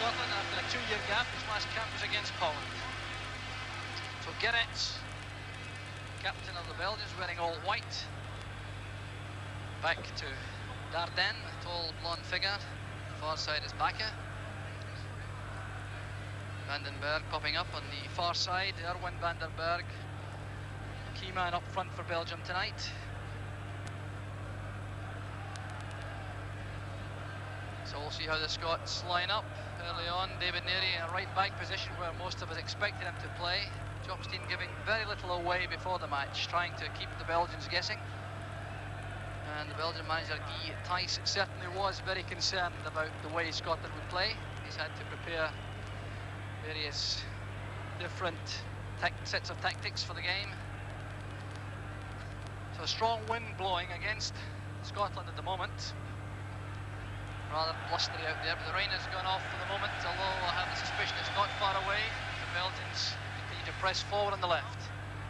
Scotland after a 2-year gap. His last cap was against Poland. So Gerrits, captain of the Belgians, wearing all white. Back to Dardenne, a tall blonde figure. Far side is Bakke. Vandenberg popping up on the far side. Erwin Vandenberg, key man up front for Belgium tonight. So we'll see how the Scots line up. Early on, David Neary in a right back position where most of us expected him to play. Jobstein giving very little away before the match, trying to keep the Belgians guessing. And the Belgian manager Guy Thys certainly was very concerned about the way Scotland would play. He's had to prepare various different sets of tactics for the game. So a strong wind blowing against Scotland at the moment. Rather blustery out there, but the rain has gone off for the moment, although I have the suspicion it's not far away. The Belgians continue to press forward on the left.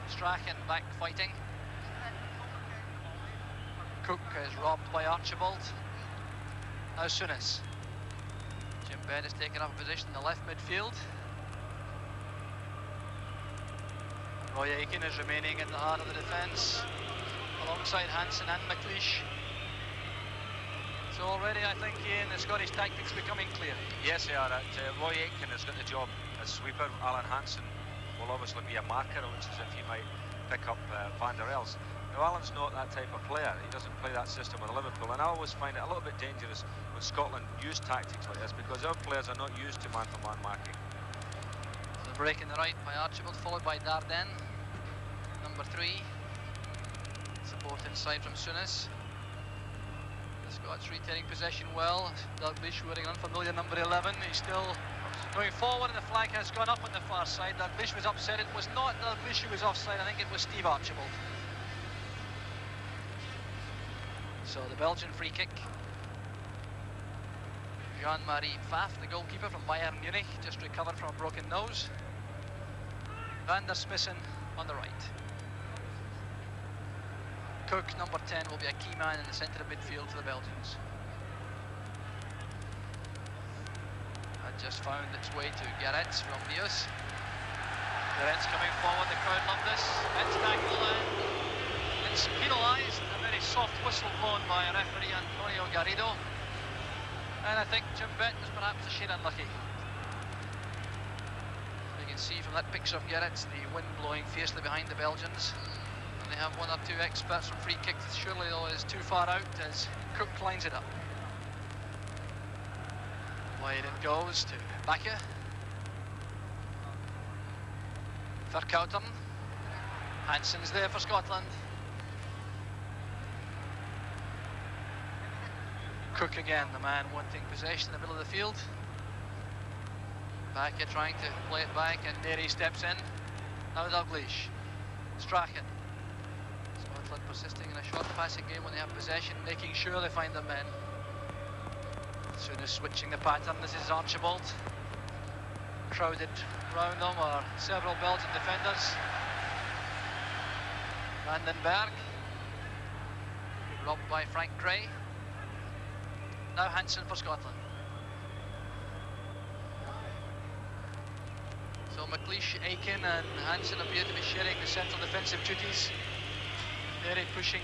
Strachan back fighting. Cook is robbed by Archibald. Now Souness. Jim Benn has taken up a position in the left midfield. Roy Aitken is remaining in the heart of the defence, alongside Hansen and McLeish. So already I think, Ian, the Scottish tactics becoming clear. Yes, they are. Roy Aitken has got the job as sweeper. Alan Hansen will obviously be a marker. It looks as if he might pick up Van der Els. Now, Alan's not that type of player. He doesn't play that system with Liverpool, and I always find it a little bit dangerous when Scotland use tactics like this, because our players are not used to man-to-man marking. So the break in the right by Archibald, followed by Dardenne, number 3. Support inside from Souness. The Scots retaining possession well. Dalglish wearing unfamiliar number 11. He's still going forward, and the flag has gone up on the far side. Dalglish was upset. It was not Dalglish who was offside. I think it was Steve Archibald. So the Belgian free kick. Jean-Marie Pfaff, the goalkeeper from Bayern Munich, just recovered from a broken nose. Van der Smissen on the right. Cook, number 10, will be a key man in the centre of midfield for the Belgians. That just found its way to Gerrits from Rios. Gerrits coming forward, the crowd love this. It's tackle and it's penalised. A very soft whistle blown by referee Antonio Garrido. And I think Jim Bett was perhaps a shade unlucky. You can see from that picture of Gerrits the wind blowing fiercely behind the Belgians. They have one or two experts from free kicks. Surely though is too far out as Cook lines it up. Wide it goes to Bakke. Verkouteren. Hansen's there for Scotland. Cook again, the man wanting possession in the middle of the field. Bakke trying to play it back, and Neary steps in. Now Dalglish. Strachan. Scotland persisting in a short passing game when they have possession, making sure they find their men. Soon as switching the pattern, this is Archibald. Crowded round them are several Belgian defenders. Vandenberg. Robbed by Frank Gray. Now Hansen for Scotland. So McLeish, Aitken and Hansen appear to be sharing the central defensive duties. Neary pushing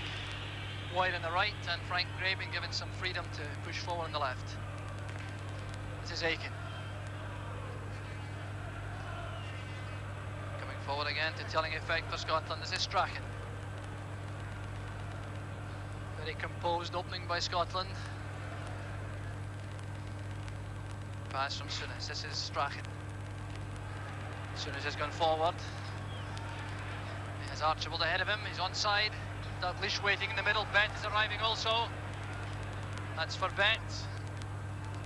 wide on the right, and Frank Gray being given some freedom to push forward on the left. This is Aitken. Coming forward again to telling effect for Scotland. This is Strachan. Very composed opening by Scotland. Pass from Souness. This is Strachan. Souness has gone forward. He has Archibald ahead of him. He's onside. Dalglish waiting in the middle. Bett is arriving also. That's for Bett.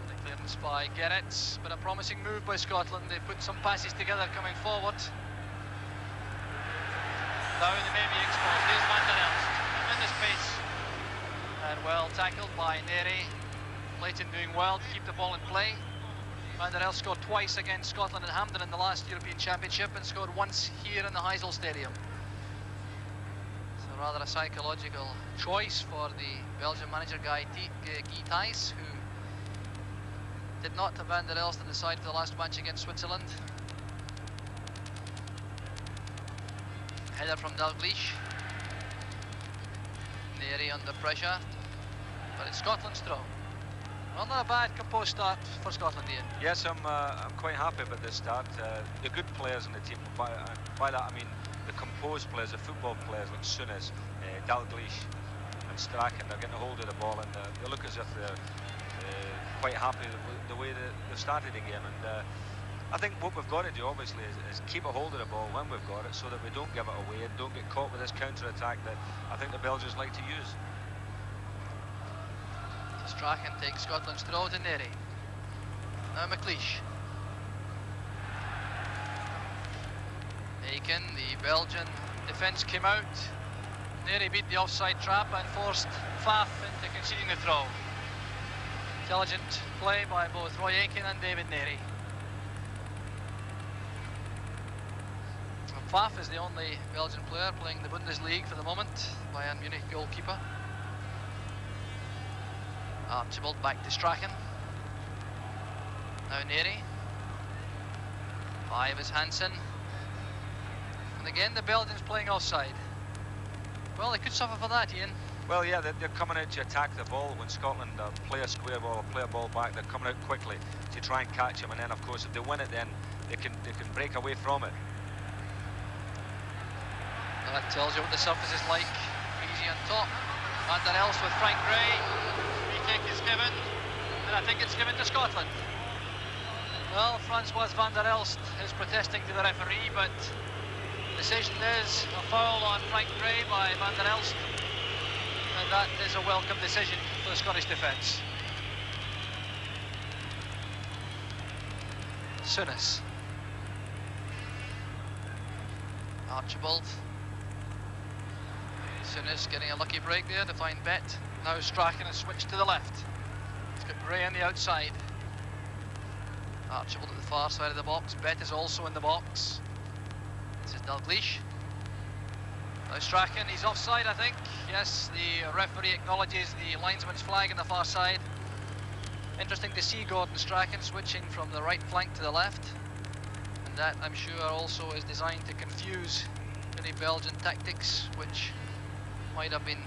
The clearance by Gerrits, but a promising move by Scotland. They put some passes together coming forward. Now they may be exposed. Here's Van der Els in the space. And well tackled by Neary. Leighton doing well to keep the ball in play. Van der Els scored twice against Scotland at Hampden in the last European Championship, and scored once here in the Heysel Stadium. So rather a psychological choice for the Belgian manager Guy Thys, who Did not have Van der Elst on the side of the last match against Switzerland. Header from Dalglish. Neri under pressure, but it's Scotland's throw. Well, not a bad composed start for Scotland, Ian. Yes, I'm quite happy about this start. The good players in the team, by that I mean the composed players, the football players like Souness, Dalglish and Strachan, they're getting a hold of the ball, and they look as if they're quite happy with the way they've started the game. And I think what we've got to do, obviously, is keep a hold of the ball when we've got it, so that we don't give it away and don't get caught with this counter-attack that I think the Belgians like to use. Strachan takes Scotland's throw to Neri. Now McLeish. Aiken, the Belgian defence came out. Neri beat the offside trap and forced Faf into conceding the throw. Intelligent play by both Roy Aiken and David Neri. Faf is the only Belgian player playing the Bundesliga for the moment, Bayern Munich goalkeeper. Archibald back to Strachan. Now Neri. 5 is Hansen. And again the Belgians playing offside. Well, they could suffer for that, Ian. Well, yeah, they're coming out to attack the ball. When Scotland play a square ball or play a ball back, they're coming out quickly to try and catch him, and then of course if they win it, then they can break away from it. Well, that tells you what the surface is like. Easy on top. Van der Elst with Frank Gray. Free kick is given, and I think it's given to Scotland. Well, Francois Van der Elst is protesting to the referee, but the decision is a foul on Frank Gray by Van der Elst, and that is a welcome decision for the Scottish defence. Souness. Archibald. Souness getting a lucky break there to find Bet. Now Strachan has switched to the left. He's got Gray on the outside. Archibald at the far side of the box. Bet is also in the box. This is Dalglish. Now Strachan, he's offside, I think. Yes, the referee acknowledges the linesman's flag on the far side. Interesting to see Gordon Strachan switching from the right flank to the left. And that, I'm sure, also is designed to confuse any Belgian tactics, which might have been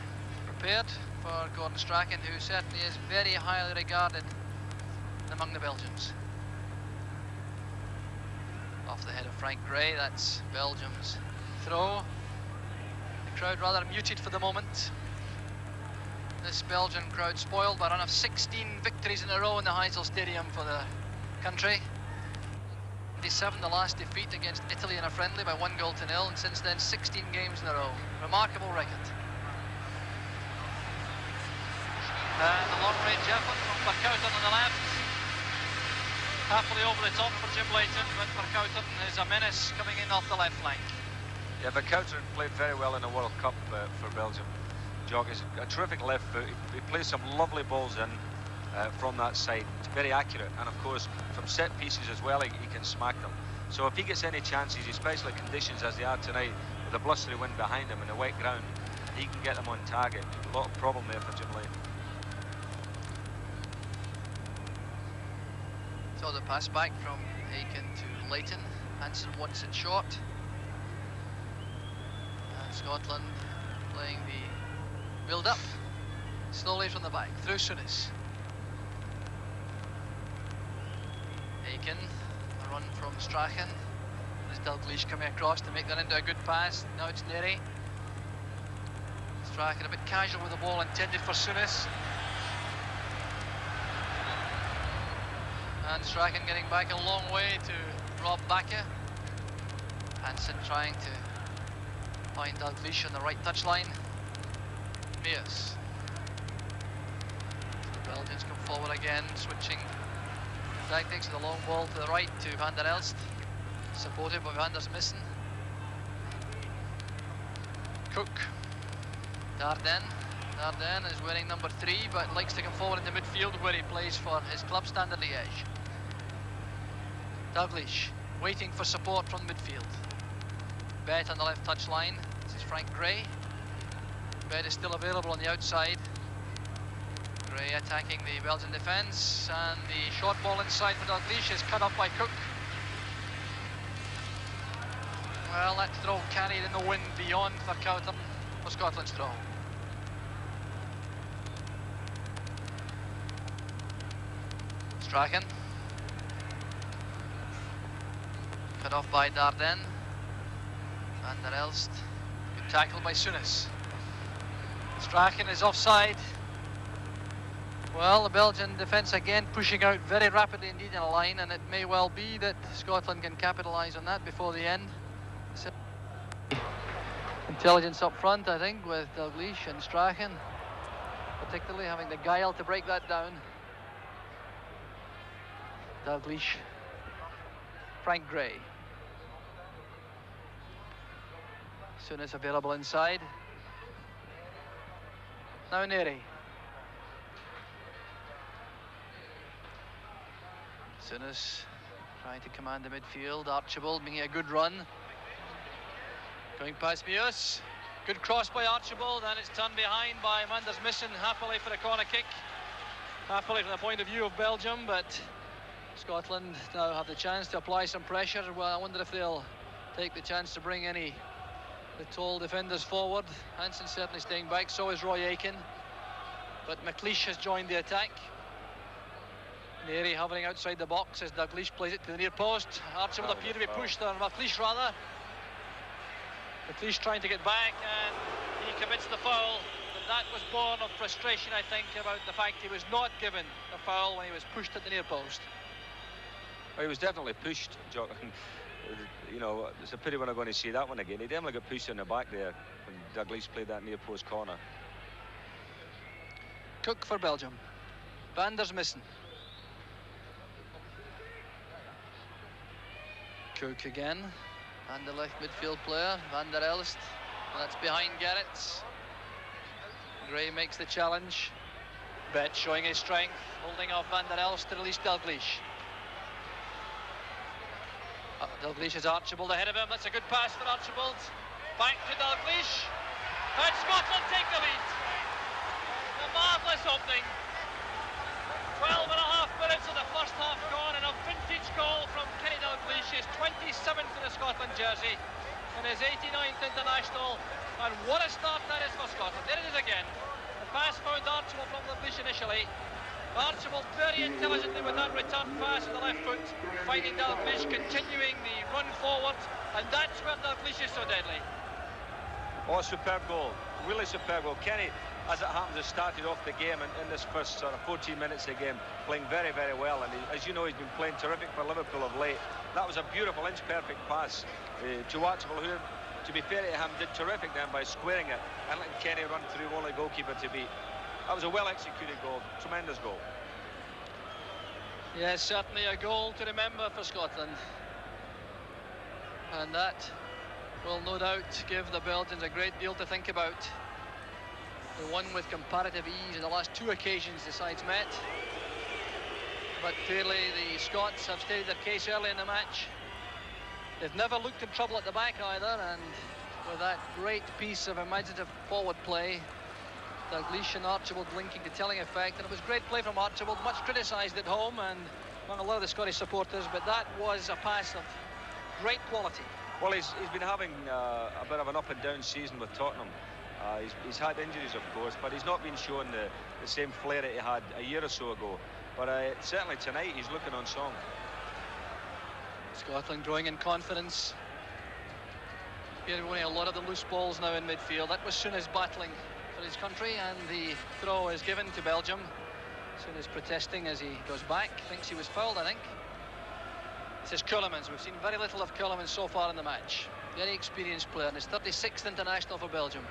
prepared for Gordon Strachan, who certainly is very highly regarded among the Belgians. Off the head of Frank Gray, that's Belgium's throw. The crowd rather muted for the moment. This Belgian crowd spoiled by a run of 16 victories in a row in the Heysel Stadium for the country. 27, the last defeat against Italy in a friendly by 1-0, and since then 16 games in a row. Remarkable record. And the long range effort from Verkouteren on the left. Happily over the top for Jim Leighton, but Verkouteren is a menace coming in off the left flank. Yeah, Verkouteren played very well in the World Cup for Belgium. Jog is a terrific left foot. He plays some lovely balls in from that side. It's very accurate, and of course from set pieces as well he can smack them. So if he gets any chances, especially conditions as they are tonight, with a blustery wind behind him and a wet ground, he can get them on target. A lot of problem there for Jim Leighton. So the pass back from Aiken to Leighton. Hansen wants it short. And Scotland playing the build-up slowly from the back through Souness. Aiken, a run from Strachan. There's Dalglish coming across to make that into a good pass. Now it's Neri. Strachan a bit casual with the ball intended for Souness. And Strachan getting back a long way to Rob Bakker. Hansen trying to find Dalglish on the right touchline. Mears. The Belgians come forward again, switching tactics with a long ball to the right to Van der Elst, supported by Van der Missen. Cook. Dardenne is wearing number 3, but likes to come forward in the midfield where he plays for his club Standard Liège. Dalglish waiting for support from midfield. Bet on the left touch line. This is Frank Gray. Bet is still available on the outside. Gray attacking the Belgian defence, and the short ball inside for Dalglish is cut off by Cook. Well, that throw carried in the wind beyond for Cowthorne for Scotland's throw. Strachan. Cut off by Dardenne. Van der Elst. Good tackle by Souness. Strachan is offside. Well, the Belgian defence again pushing out very rapidly indeed in a line, and it may well be that Scotland can capitalise on that before the end. Intelligence up front, I think, with Dalglish and Strachan, particularly having the guile to break that down. Dalglish, Frank Gray. Souness available inside. Now Neri. Souness trying to command the midfield. Archibald making a good run. Going past Meus. Good cross by Archibald, and it's turned behind by Manders Missen, happily for a corner kick. Happily from the point of view of Belgium, but Scotland now have the chance to apply some pressure. Well, I wonder if they'll take the chance to bring any the tall defenders forward. Hansen certainly staying back, so is Roy Aitken. But McLeish has joined the attack. Neri hovering outside the box as Dalglish plays it to the near post. Archibald appear to be pushed, or McLeish rather. McLeish trying to get back, and he commits the foul. But that was born of frustration, I think, about the fact he was not given the foul when he was pushed at the near post. Well, he was definitely pushed, Jock. You know, it's a pity we're not going to see that one again. He definitely got pushed in the back there when Dalglish played that near post corner. Cook for Belgium. Vanders Missen. Cook again. And the left midfield player, Van der Elst. That's behind Gerrits. Gray makes the challenge. Bet showing his strength, holding off Van der Elst to release Dalglish. Dalglish has Archibald ahead of him. That's a good pass for Archibald. Back to Dalglish. And Scotland take the lead. A marvellous opening. 12 and a half minutes of the first half gone, and a vintage goal from Kenny Dalglish, his 27th in the Scotland jersey, and his 89th international. And what a start that is for Scotland. There it is again. The pass found Archibald from Dalglish initially. Archibald very intelligently with that return pass with the left foot, finding Dalglish, continuing the run forward, and that's where Dalglish is so deadly. Oh, superb goal. Really superb goal. Kenny, as it happens, has started off the game in this first sort of 14 minutes of the game, playing very, very well. And he, as you know, he's been playing terrific for Liverpool of late. That was a beautiful inch-perfect pass to Archibald, who, to be fair to him, did terrific then by squaring it and letting Kenny run through only goalkeeper to beat. That was a well-executed goal, tremendous goal. Yes, certainly a goal to remember for Scotland. And that will no doubt give the Belgians a great deal to think about. They won with comparative ease in the last two occasions the sides met. But clearly the Scots have stated their case early in the match. They've never looked in trouble at the back either, and with that great piece of imaginative forward play, Dalglish and Archibald linking to telling effect, and it was great play from Archibald, much criticised at home and among a lot of the Scottish supporters, but that was a pass of great quality. Well, he's been having a bit of an up and down season with Tottenham. He's had injuries, of course, but he's not been showing the same flair that he had a year or so ago. But certainly tonight he's looking on song. Scotland growing in confidence. Here we're winning a lot of the loose balls now in midfield. That was Souness battling for his country, and the throw is given to Belgium. Souness protesting as he goes back, thinks he was fouled, I think. This is Ceulemans. We've seen very little of Ceulemans so far in the match. Very experienced player, and his 36th international for Belgium.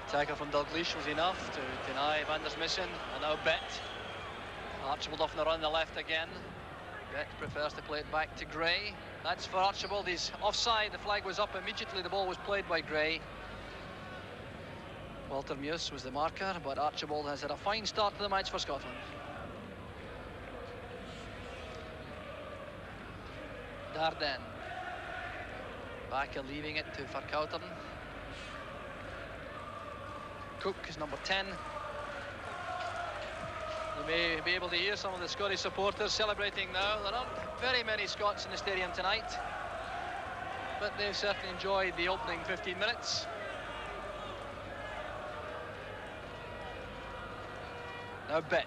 Tackle from Dalglish was enough to deny Vanders Missen, and now Bet. Archibald off on the run on the left again. Bet prefers to play it back to Gray. That's for Archibald. He's offside. The flag was up immediately. The ball was played by Gray. Walter Meus was the marker, but Archibald has had a fine start to the match for Scotland. Dardenne. Bakker leaving it to Verkouteren. Cook is number 10. You may be able to hear some of the Scottish supporters celebrating now. There aren't very many Scots in the stadium tonight, but they've certainly enjoyed the opening 15 minutes. Now Bet.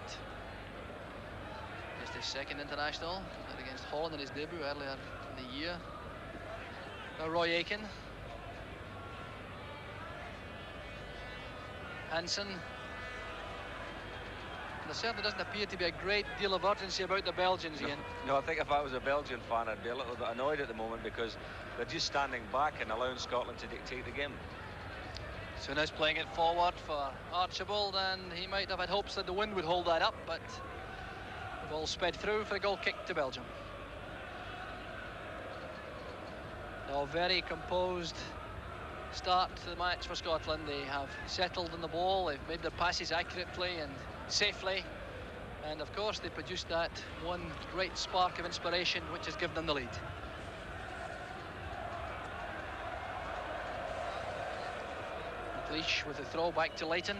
Just his second international, against Holland in his debut earlier in the year. Now Roy Aitken. Hansen. There certainly doesn't appear to be a great deal of urgency about the Belgians, Ian. No, I think if I was a Belgian fan, I'd be a little bit annoyed at the moment because they're just standing back and allowing Scotland to dictate the game. Souness playing it forward for Archibald, and he might have had hopes that the wind would hold that up, but the ball sped through for a goal kick to Belgium. Now, a very composed start to the match for Scotland. They have settled on the ball, they've made their passes accurately and safely, and of course they produced that one great spark of inspiration which has given them the lead. McLeish with the throw back to Leighton.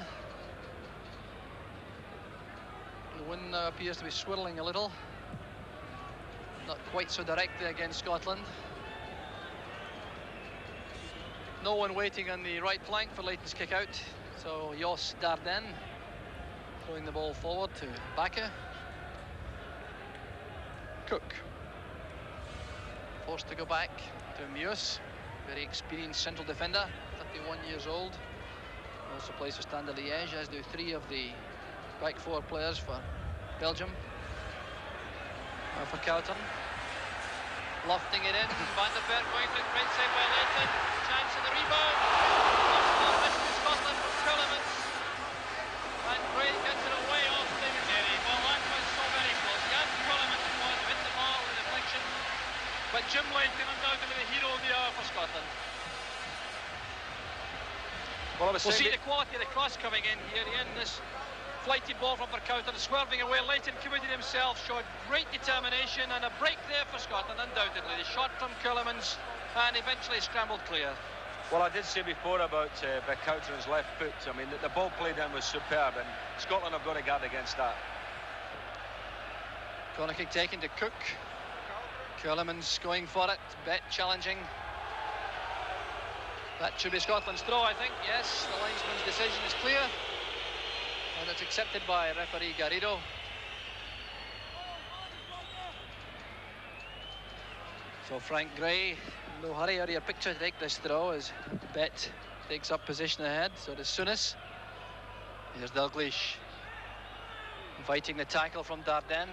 The wind now appears to be swirling a little, not quite so directly against Scotland. No one waiting on the right flank for Leighton's kick out, so Jos Dardenne throwing the ball forward to Bakker. Cook forced to go back to Meus, very experienced central defender, 31 years old. Also plays for Standard Liège, as do three of the back four players for Belgium. Now for Verkouteren, lofting it in. Van der Berg going to the right side by Leighton. Chance in the rebound. Arsenal rescue Scotland from Ceulemans. And Gray gets it away off David Derry. Well, that was so very close. Jan Ceulemans was hit the ball in deflection, but Jim Leighton undoubtedly the hero of the hour for Scotland. Well, we'll see the quality of the cross coming in here, Ian. This flighty ball from Verkouteren swerving away. Leighton committed himself, showed great determination, and a break there for Scotland, undoubtedly. The shot from Ceulemans and eventually scrambled clear. Well, I did say before about Verkouteren's left foot. I mean, the ball played in was superb, and Scotland have got to guard against that. Corner kick taken to Cook. Ceulemans going for it. Bet challenging. That should be Scotland's throw, I think. Yes, the linesman's decision is clear, and it's accepted by referee Garrido. So Frank Gray, no hurry out of your picture to take this throw as Bet takes up position ahead. So does Souness. Here's Dalglish inviting the tackle from Dardenne.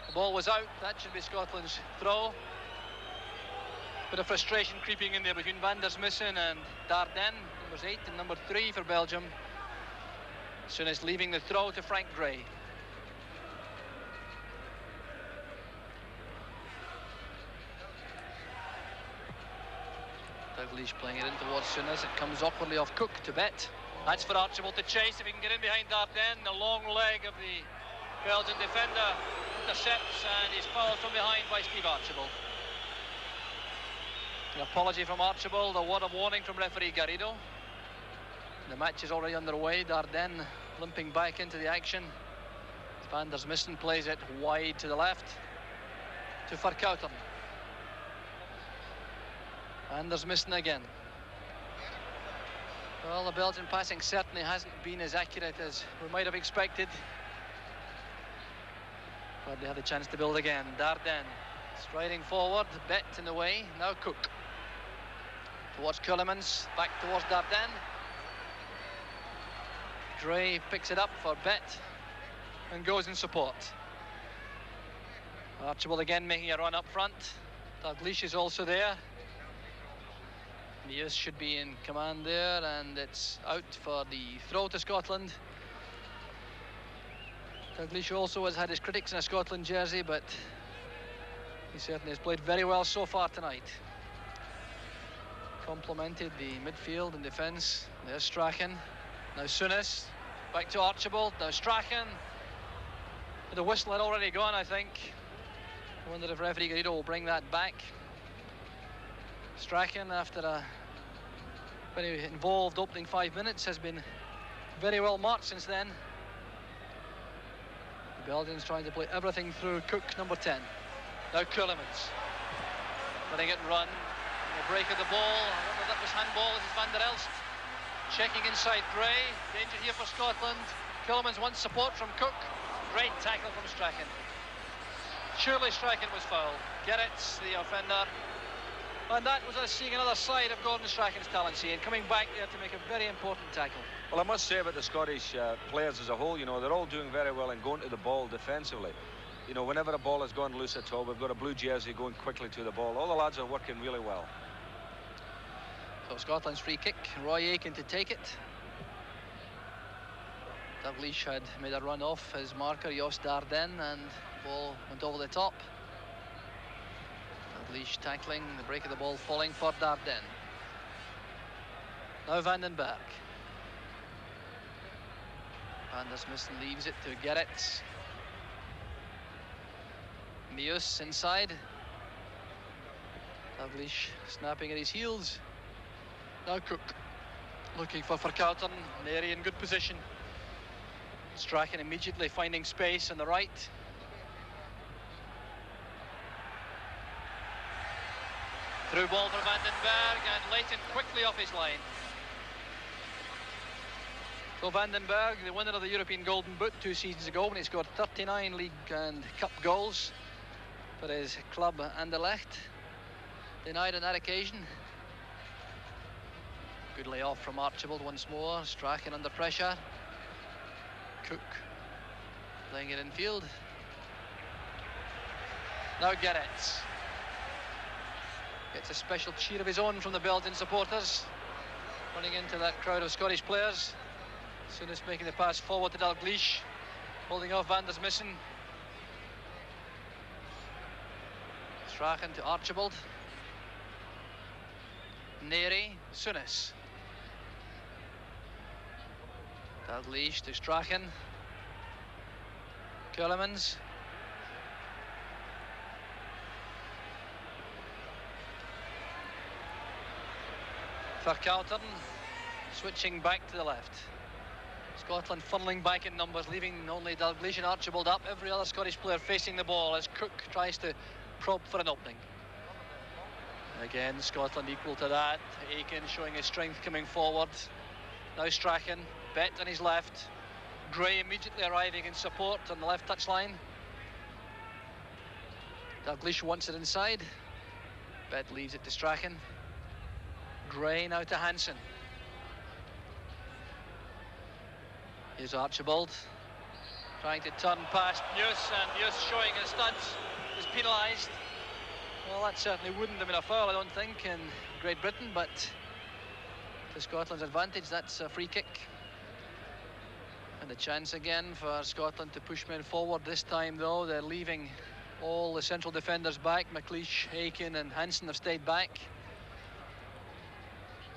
The ball was out. That should be Scotland's throw. Bit of frustration creeping in there between Van der Smissen and Dardenne, numbers 8 and number 3 for Belgium. Souness leaving the throw to Frank Gray. Dalglish playing it in towards Souness. It comes awkwardly off Cook to Bet. That's for Archibald to chase if he can get in behind Dardenne. The long leg of the Belgian defender intercepts, and he's fouled from behind by Steve Archibald. An apology from Archibald, a word of warning from referee Garrido. The match is already underway. Dardenne limping back into the action. Van der Smissen plays it wide to the left to Verkouteren. Van der Smissen again. Well, the Belgian passing certainly hasn't been as accurate as we might have expected, but they had the chance to build again. Dardenne striding forward, Bet in the way. Now Cook towards Ceulemans, back towards Dardenne. Gray picks it up for Bet and goes in support. Archibald again making a run up front. Dalglish is also there. Meus should be in command there, and it's out for the throw to Scotland. Dalglish also has had his critics in a Scotland jersey, but he certainly has played very well so far tonight. Complemented the midfield and defence. There's Strachan. Now Souness. Back to Archibald. Now Strachan. The whistle had already gone, I think. I wonder if referee Garrido will bring that back. Strachan, after a very involved opening 5 minutes, has been very well marked since then. The Belgians trying to play everything through Cook, number 10. Now Ceulemans, letting it run. The break of the ball. I wonder if that was handball. This is Van der Elst checking inside Gray. Danger here for Scotland. Ceulemans wants support from Cook. Great tackle from Strachan. Surely Strachan was fouled. Gerrits, the offender. And that was us seeing another side of Gordon Strachan's talents here, and coming back there to make a very important tackle. Well, I must say about the Scottish players as a whole, you know, they're all doing very well in going to the ball defensively. You know, whenever a ball has gone loose at all, we've got a blue jersey going quickly to the ball. All the lads are working really well. So Scotland's free kick, Roy Aitken to take it. Dalglish had made a run off his marker, Jos Dardenne, and the ball went over the top. Dalglish tackling, the break of the ball falling for Dardenne. Now Vandenberg. Van der Smissen leaves it to Gerrits. Meus inside. Dalglish snapping at his heels. Now Cook looking for Verkouteren. Neri in good position. Strachan immediately finding space on the right. Through ball for Vandenberg, and Leighton quickly off his line. So Vandenberg, the winner of the European Golden Boot 2 seasons ago, when he scored 39 league and cup goals for his club Anderlecht, denied on that occasion. Good layoff from Archibald once more. Strachan under pressure. Cook playing it in field. Now Gerrits gets a special cheer of his own from the Belgian supporters, running into that crowd of Scottish players. Soonest making the pass forward to Dalglish, holding off Van der Smissen. Strachan to Archibald. Neri, Souness. Dalglish to Strachan. Ceulemans. Verkouteren switching back to the left. Scotland funneling back in numbers, leaving only Dalglish and Archibald up. Every other Scottish player facing the ball as Cook tries to probe for an opening. Again, Scotland equal to that. Aitken showing his strength coming forward. Now Strachan, Bet on his left. Gray immediately arriving in support on the left touchline. Dalglish wants it inside. Bet leaves it to Strachan. Gray now to Hansen. Here's Archibald trying to turn past Meus, and Meus showing his studs is penalised. Well, that certainly wouldn't have been a foul, I don't think, in Great Britain, but to Scotland's advantage, that's a free kick. And a chance again for Scotland to push men forward. This time, though, they're leaving all the central defenders back. McLeish, Aitken and Hansen have stayed back.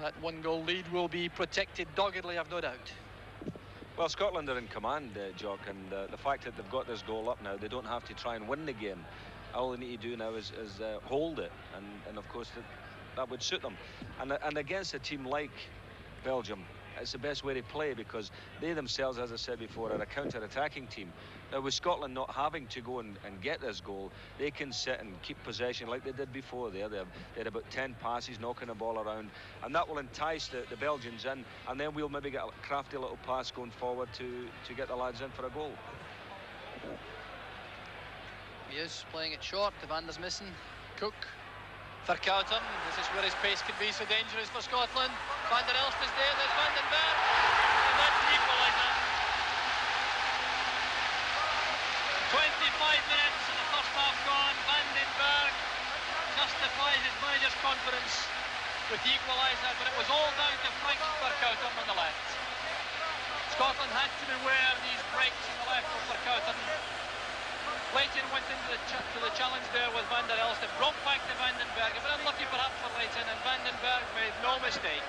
That one-goal lead will be protected doggedly, I've no doubt. Well, Scotland are in command, Jock, and the fact that they've got this goal up now, they don't have to try and win the game. All they need to do now is hold it, and of course that would suit them. And against a team like Belgium, it's the best way to play, because they themselves, as I said before, are a counter-attacking team. Now, with Scotland not having to go and get this goal, they can sit and keep possession like they did before there. They had about 10 passes, knocking the ball around, and that will entice the Belgians in, and then we'll maybe get a crafty little pass going forward to get the lads in for a goal. Meus playing it short to Van der Smissen. Cook. Verkouteren, this is where his pace could be so dangerous for Scotland. Van der Elst is there, there's Vandenberg, and that's the equaliser. 25 minutes in the first half gone. Vandenberg justifies his manager's confidence with the equaliser, but it was all down to Frank Verkouteren on the left. Scotland had to beware these breaks on the left of Verkouteren. Leighton went into the challenge there with Van der Elst. It broke back to Vandenberg. A bit unlucky perhaps for Leighton, and Vandenberg made no mistake.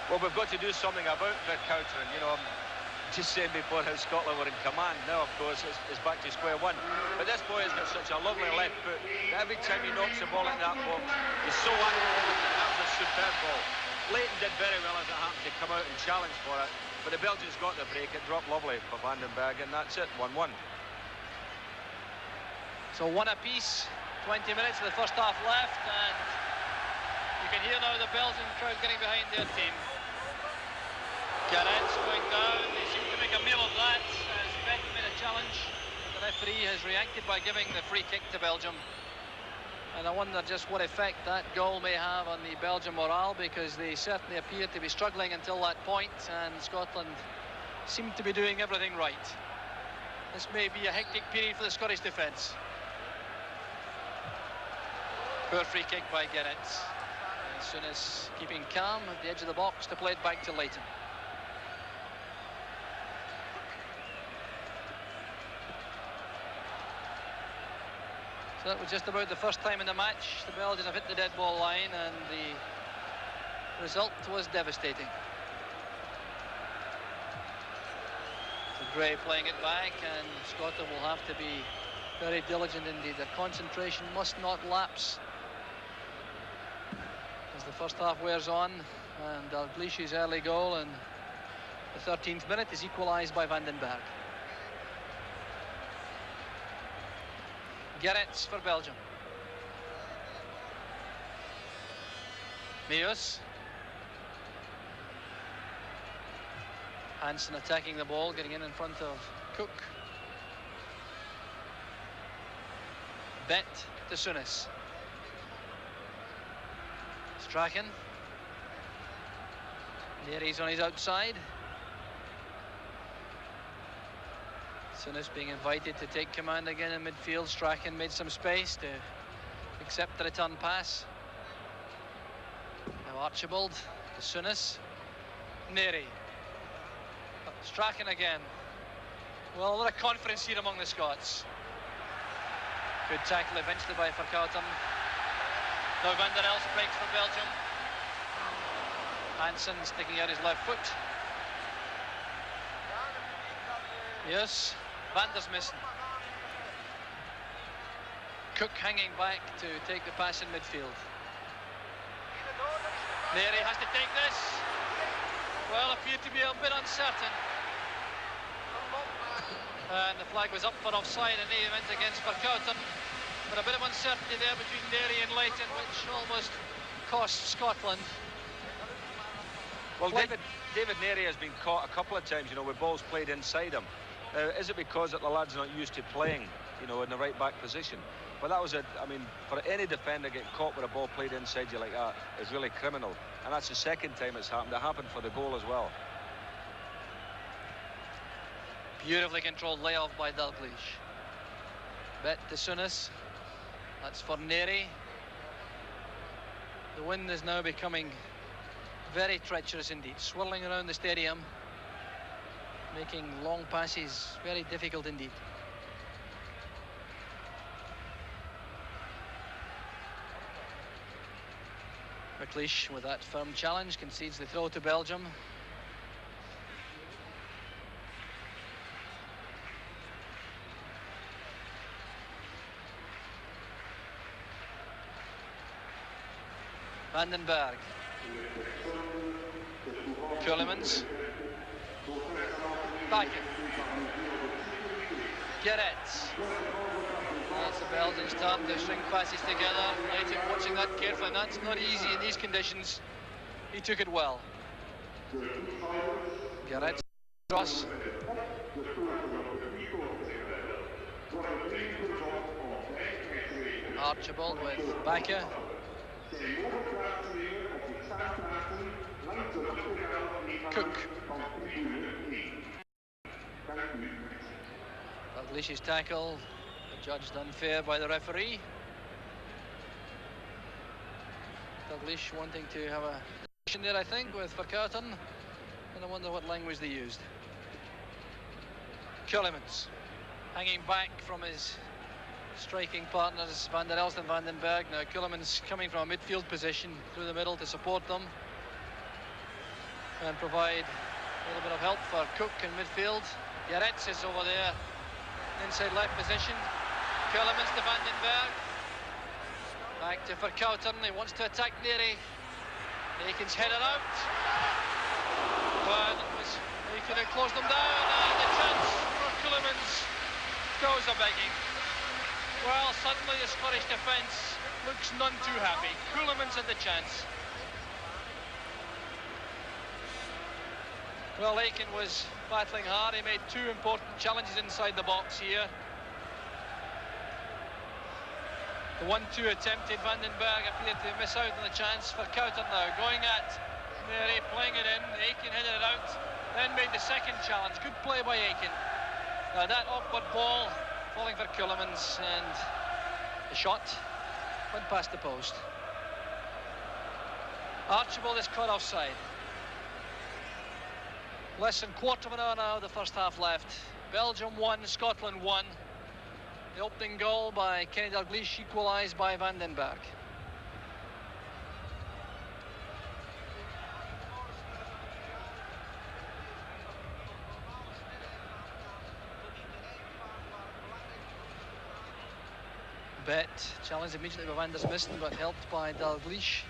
Well, we've got to do something about Verkouteren. You know, just saying before how Scotland were in command. Now, of course, it's back to square one. But this boy has got such a lovely left foot that every time he knocks the ball into that box, he's so active. That was a superb ball. Leighton did very well, as it happened, to come out and challenge for it. But the Belgians got the break. It dropped lovely for Van den Berg, and that's it, 1-1. So one apiece, 20 minutes of the first half left, and you can hear now the Belgian crowd getting behind their team. Garrett's going down. They seem to make a meal of that as Beck made a challenge. The referee has reacted by giving the free kick to Belgium. And I wonder just what effect that goal may have on the Belgian morale, because they certainly appeared to be struggling until that point, and Scotland seemed to be doing everything right. This may be a hectic period for the Scottish defence. Poor free kick by Garrett. As soon as keeping calm at the edge of the box to play it back to Leighton. So that was just about the first time in the match the Belgians have hit the dead ball line, and the result was devastating. So Gray playing it back, and Scotland will have to be very diligent indeed. Their concentration must not lapse as the first half wears on, and Dalglish's early goal in the 13th minute is equalised by Van den Berg. Gerrits for Belgium. Meus. Hansen attacking the ball, getting in front of Cook. Bet to Souness. Strachan. There he's on his outside. Souness being invited to take command again in midfield. Strachan made some space to accept the return pass. Now Archibald to Souness. Neri. Strachan again. Well, a lot of confidence here among the Scots. Good tackle eventually by Verkouten. Now Van der Elst breaks for Belgium. Hansen sticking out his left foot. Yes, Van der's missing. Cook hanging back to take the pass in midfield. Neri has to take this. Well, appeared to be a bit uncertain. And the flag was up for offside in the event against Verkouten. But a bit of uncertainty there between Neri and Leighton, which almost cost Scotland. Well, David Neri has been caught a couple of times, you know, with balls played inside him. Is it because that the lad's not used to playing, you know, in the right back position? But that was I mean, for any defender getting caught with a ball played inside you like that is really criminal. And that's the second time it's happened. It happened for the goal as well. Beautifully controlled layoff by Dalglish. Bet to Souness. That's for Neri. The wind is now becoming very treacherous indeed, swirling around the stadium, making long passes very difficult indeed. McLeish with that firm challenge concedes the throw to Belgium. Van den Berg. Keulemans. Bakken. Gerrits. That's the Belgians' turn to string passes together. Leighton watching that carefully, and that's not easy in these conditions. He took it well. Gerrits cross. Archibald with Bakker. Cook. Dalglish's tackle judged unfair by the referee. Dalglish wanting to have a discussion there, I think, with Verkouten, and I wonder what language they used. Keulemans hanging back from his striking partners Van der Elst and Van den Berg. Now Keulemans coming from a midfield position through the middle to support them and provide little bit of help for Cook in midfield. Gerets is over there, inside left position. Kulemans to Vandenberg. Back to Verkouteren, he wants to attack Neri. Aiken's headed out. But Aiken had closed them down, and the chance for Kulemans goes a-begging. Well, suddenly the Scottish defence looks none too happy. Kulemans had the chance. Well, Aiken was battling hard. He made two important challenges inside the box here. The 1-2 attempted, Vandenberg appeared to miss out on the chance. For Verkouteren now, going at Neri, playing it in. Aiken headed it out, then made the second challenge. Good play by Aiken. Now that awkward ball falling for Kulemans, and the shot went past the post. Archibald is caught offside. Less than quarter of an hour now, the first half left. Belgium 1, Scotland 1. The opening goal by Kenny Dalglish, equalised by Vandenberg. Bet challenged immediately by Van der Smissen, but helped by Dalglish.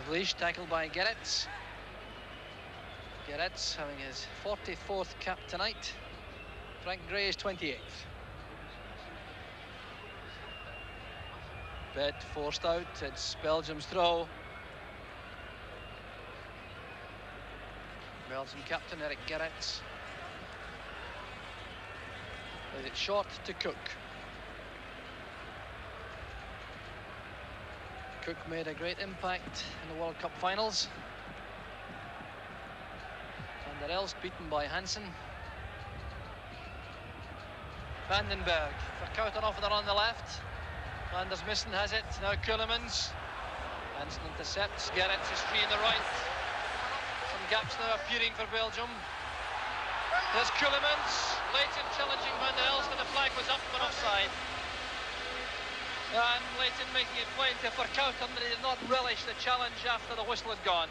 Dalglish tackled by Gerets. Gerets having his 44th cap tonight. Frank Gray is 28th. Bet forced out, it's Belgium's throw. Belgium captain Eric Gerets. Played it short to Cook. Cook made a great impact in the World Cup finals. Van der Elst beaten by Hansen. Vandenberg, Verkouteren off the run on the left. Van der Smissen has it, now Kulemans. Hansen intercepts, Gerets is free in the right. Some gaps now appearing for Belgium. There's Kulemans, Leighton challenging Van der Elst, and the flag was up for offside. And Leighton making it plain to Verkouteren that he did not relish the challenge after the whistle had gone.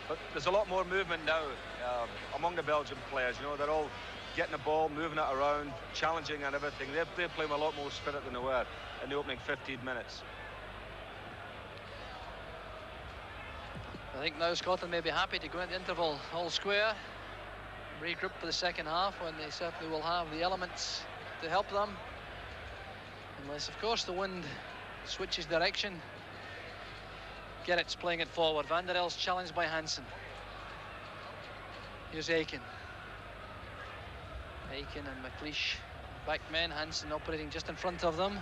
But there's a lot more movement now among the Belgian players. You know, they're all getting the ball, moving it around, challenging and everything. They're playing with a lot more spirit than they were in the opening 15 minutes. I think now Scotland may be happy to go into the interval all square, regroup for the second half, when they certainly will have the elements to help them. Unless, of course, the wind switches direction. Gerets playing it forward. Van der Elst challenged by Hansen. Here's Aiken. Aiken and McLeish back men. Hansen operating just in front of them.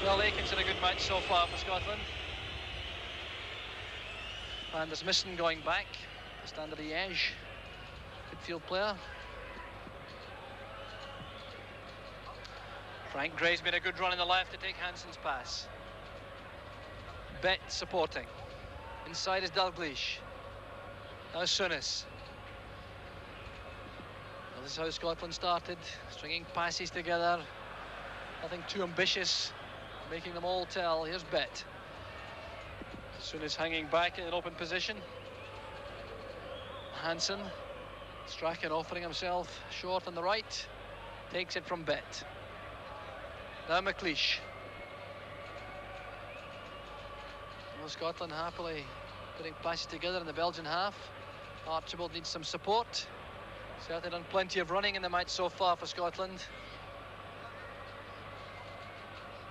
Well, Aiken's had a good match so far for Scotland. Van der Smissen going back. The Standard Liège. Good field player. Frank Gray's made a good run in the left to take Hansen's pass. Bet supporting. Inside is Dalglish. Now Souness. Well, this is how Scotland started, stringing passes together. Nothing too ambitious, making them all tell. Here's Bet. Souness hanging back in an open position. Hansen. Strachan offering himself short on the right. Takes it from Bet. Now McLeish. Well, Scotland happily putting passes together in the Belgian half. Archibald needs some support. Certainly done plenty of running in the match so far for Scotland.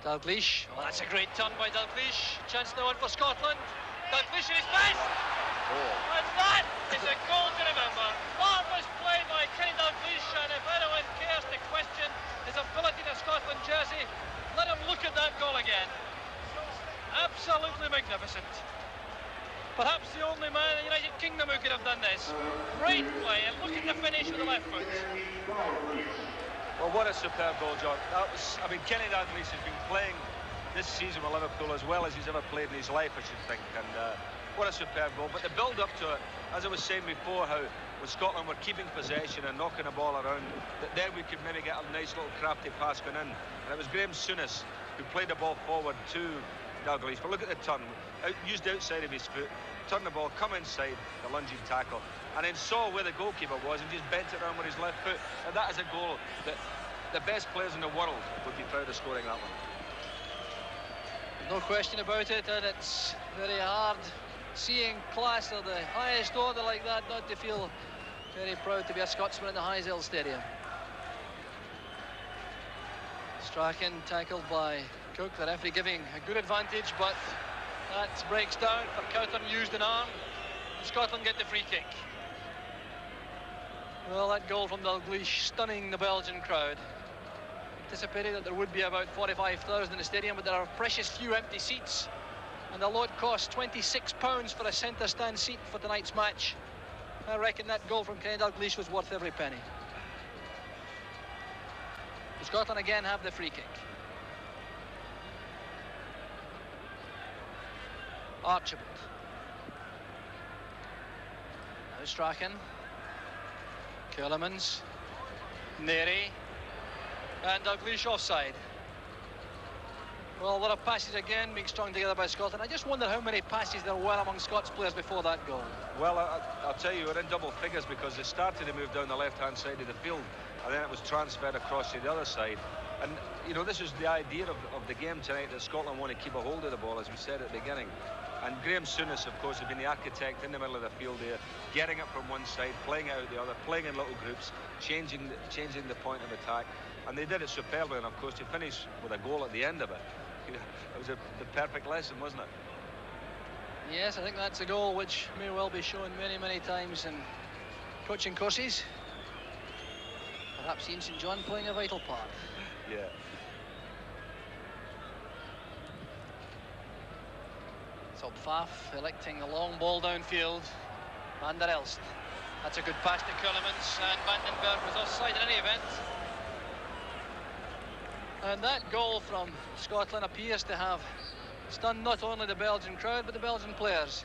Dalglish. Oh, that's a great turn by Dalglish. Chance now on for Scotland. Dalglish in his best. Oh. And that is a goal to remember. Marvellous play by Kenny Dalglish, and if anyone cares to question his ability in a Scotland jersey, let him look at that goal again. Absolutely magnificent. Perhaps the only man in the United Kingdom who could have done this. Great play, and look at the finish with the left foot. Well, what a superb goal, John. I mean, Kenny Dalglish has been playing this season with Liverpool as well as he's ever played in his life, I should think. And what a superb goal. But the build-up to it, as I was saying before, how when Scotland were keeping possession and knocking the ball around, that there we could maybe get a nice little crafty pass going in. And it was Graham Souness who played the ball forward to Dalglish, but look at the turn. Used outside of his foot, turned the ball, come inside, the lunging tackle, and then saw where the goalkeeper was and just bent it around with his left foot. And that is a goal that the best players in the world would be proud of scoring that one. No question about it, and it's very hard seeing class of the highest order like that not to feel very proud to be a Scotsman in the Heysel Stadium. Strachan tackled by Cook, the referee giving a good advantage, but that breaks down for Cowton, used an arm. Scotland get the free kick. Well, that goal from Dalglish stunning the Belgian crowd. Anticipated that there would be about 45,000 in the stadium, but there are precious few empty seats, and the lot costs £26 for a centre stand seat for tonight's match. I reckon that goal from Kenny Dalglish was worth every penny. Scotland again have the free kick. Archibald. Now Strachan. Kellermans. Neri. And Dalglish offside. Well, a lot of passes again being strung together by Scotland. I just wonder how many passes there were among Scots players before that goal. Well, I'll tell you, we're in double figures because they started to move down the left-hand side of the field, and then it was transferred across to the other side. And, you know, this is the idea of the game tonight, that Scotland want to keep a hold of the ball, as we said at the beginning. And Graham Souness, of course, has been the architect in the middle of the field there, getting it from one side, playing out the other, playing in little groups, changing the point of attack. And they did it superbly, and of course, to finish with a goal at the end of it, it was the perfect lesson, wasn't it? Yes, I think that's a goal which may well be shown many, many times in coaching courses. Perhaps Ian St John playing a vital part. Yeah. So Pfaff electing the long ball downfield. Van der Elst. That's a good pass to Kellermans, and Vandenberg was offside in any event. And that goal from Scotland appears to have stunned not only the Belgian crowd, but the Belgian players.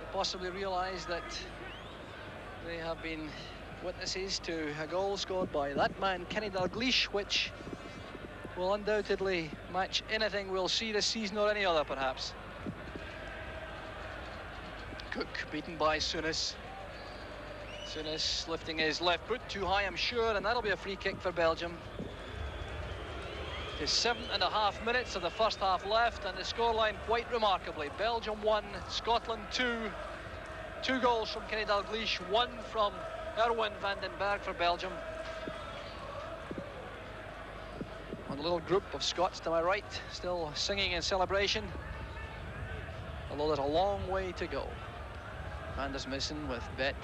They possibly realise that they have been witnesses to a goal scored by that man, Kenny Dalglish, which will undoubtedly match anything we'll see this season or any other, perhaps. Cook beaten by Souness. Souness lifting his left foot too high, I'm sure, and that'll be a free kick for Belgium. It's 7.5 minutes of the first half left, and the scoreline quite remarkably. Belgium 1, Scotland 2. 2 goals from Kenny Dalglish, 1 from Erwin van den Berg for Belgium. And a little group of Scots to my right, still singing in celebration. Although there's a long way to go. Van der Smissen with Bet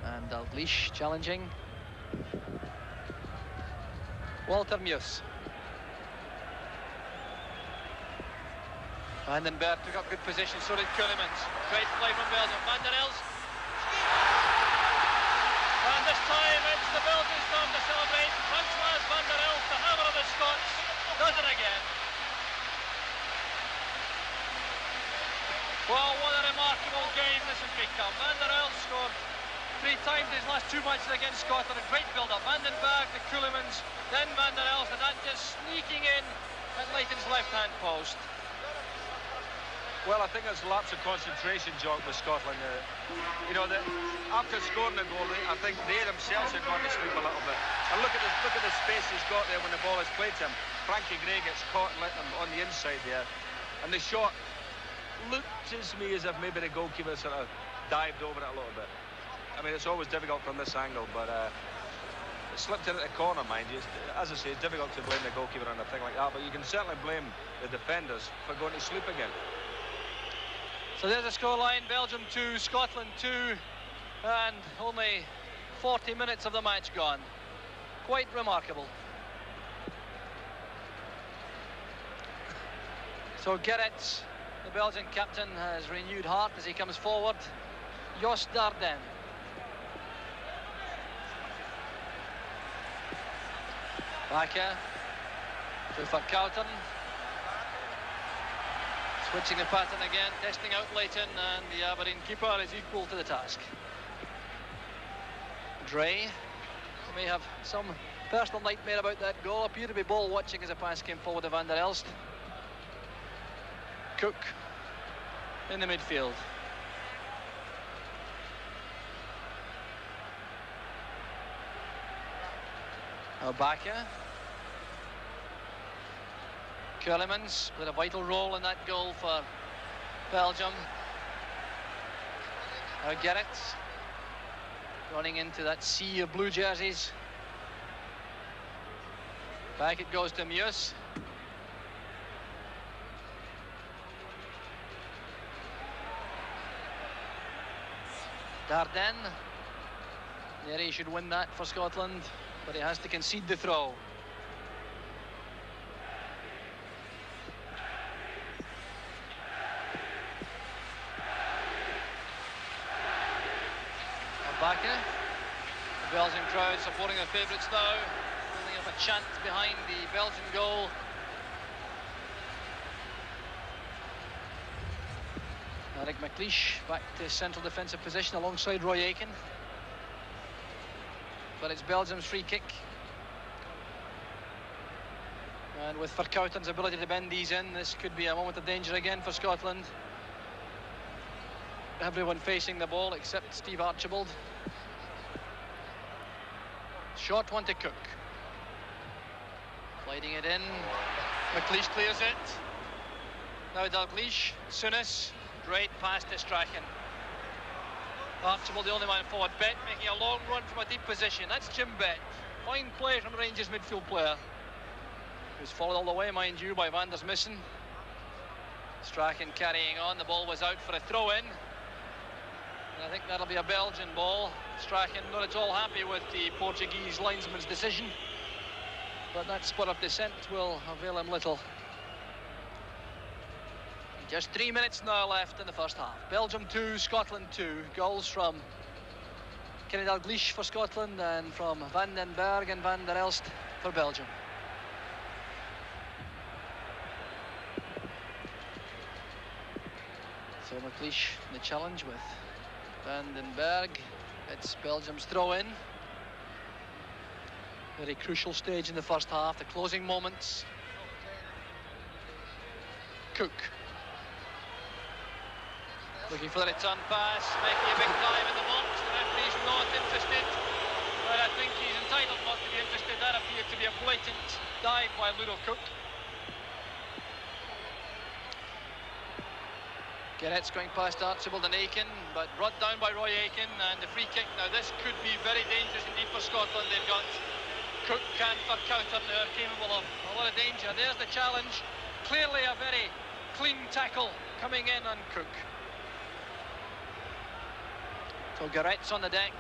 and Dalglish challenging. Walter Meus. Van den Berg took up good position, so did Kellermans. Great play from Belgium. Van der Elst. And this time it's the Belgians' turn to celebrate. Francois Van der Elst, the hammer of the Scots, does it again. Well, what a remarkable game this has become. Van der Elst scored 3 times his last 2 matches against Scotland. A great build-up. Van den Berg, the Kellermans, then Van der Elst, and that just sneaking in at Leighton's left-hand post. Well, I think there's lots of concentration, Jock, with Scotland. You know, after scoring the goal, I think they themselves are going to sleep a little bit. And look at the space he's got there when the ball is played to him. Frankie Gray gets caught and let him on the inside there. And the shot looked to me as if maybe the goalkeeper sort of dived over it a little bit. I mean, it's always difficult from this angle, but it slipped in at the corner, mind you. As I say, it's difficult to blame the goalkeeper on a thing like that, but you can certainly blame the defenders for going to sleep again. So there's the scoreline, Belgium 2, Scotland 2, and only 40 minutes of the match gone. Quite remarkable. So Gerrits, the Belgian captain, has renewed heart as he comes forward. Jos Dardenne. Bakker to Verkouten. Switching the pattern again, testing out Leighton, and the Aberdeen keeper is equal to the task. Dre may have some personal nightmare about that goal. Appeared to be ball watching as a pass came forward to Van der Elst. Cook in the midfield. Obaka. Keulemans played a vital role in that goal for Belgium. Now Gerrit running into that sea of blue jerseys. Back it goes to Meus. Dardenne. Neri should win that for Scotland, but he has to concede the throw. Obaka. The Belgian crowd supporting their favourites now. Building up a chant behind the Belgian goal. Eric McLeish back to central defensive position alongside Roy Aitken. But it's Belgium's free kick. And with Verkouten's ability to bend these in, this could be a moment of danger again for Scotland. Everyone facing the ball except Steve Archibald. Short one to Cook. Sliding it in. McLeish clears it. Now Dalglish, Souness. Great pass to Strachan. Archibald, the only man forward. Bett making a long run from a deep position. That's Jim Bett. Fine play from Rangers midfield player. Who's followed all the way, mind you, by Van der Smissen. Strachan carrying on. The ball was out for a throw-in. And I think that'll be a Belgian ball. Strachan not at all happy with the Portuguese linesman's decision. But that spot of dissent will avail him little. Just 3 minutes now left in the first half. Belgium 2, Scotland 2. Goals from Kenny Dalglish for Scotland and from Van den Berg and Van der Elst for Belgium. So McLeish in the challenge with Van den Berg. It's Belgium's throw-in. Very crucial stage in the first half, the closing moments. Cook. Looking for the return pass, making a big dive in the box. The referee's not interested, but I think he's entitled not to be interested. That appeared to be a blatant dive by Ludo Cook. Gerrit's going past Archibald and Aitken, but brought down by Roy Aitken, and the free kick. Now this could be very dangerous indeed for Scotland. They've got Cook and Verkouten who are capable of a lot of danger. There's the challenge. Clearly a very clean tackle coming in on Cook. So Gerrit's on the deck.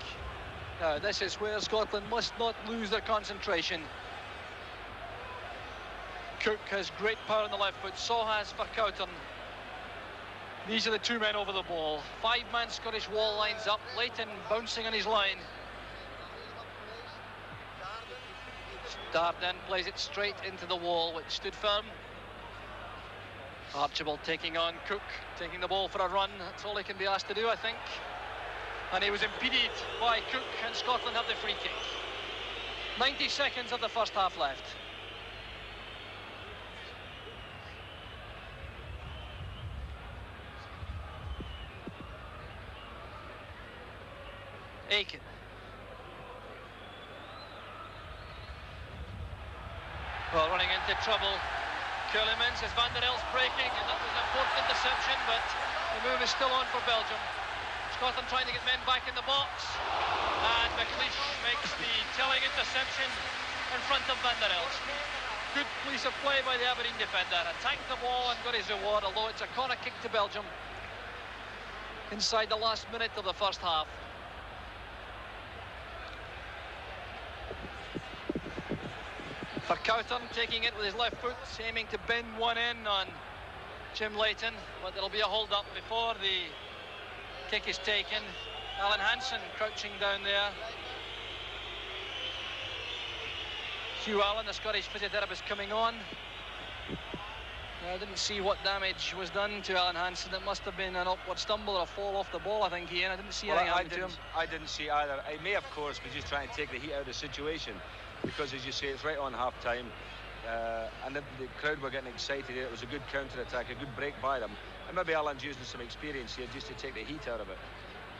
Now this is where Scotland must not lose their concentration. Cook has great power on the left foot, so has Verkouten. These are the two men over the ball. Five-man Scottish wall lines up. Leighton bouncing on his line. Dardenne plays it straight into the wall, which stood firm. Archibald taking on Cook, taking the ball for a run. That's all he can be asked to do, I think. And he was impeded by Cook, and Scotland have the free kick. 90 seconds of the first half left. Aitken. Well, running into trouble. Keulemans as Van der Elst breaking, and that was an important interception, but the move is still on for Belgium. Scotland trying to get men back in the box, and McLeish makes the telling interception in front of Van der Elst. Good piece of play by the Aberdeen defender. Attacked the ball and got his reward, although it's a corner kick to Belgium inside the last minute of the first half. Verkouten taking it with his left foot, aiming to bend one in on Jim Leighton, but there'll be a hold-up before the kick is taken. Alan Hansen crouching down there. Hugh Allen, the Scottish physiotherapist, coming on. I didn't see what damage was done to Alan Hansen. It must have been an upward stumble or a fall off the ball, I think, Ian. I didn't see anything happen to him. I didn't see either. I may, of course, be just trying to take the heat out of the situation, because, as you say, it's right on half-time. and the crowd were getting excited. It was a good counter-attack, a good break by them. And maybe Alan's using some experience here just to take the heat out of it.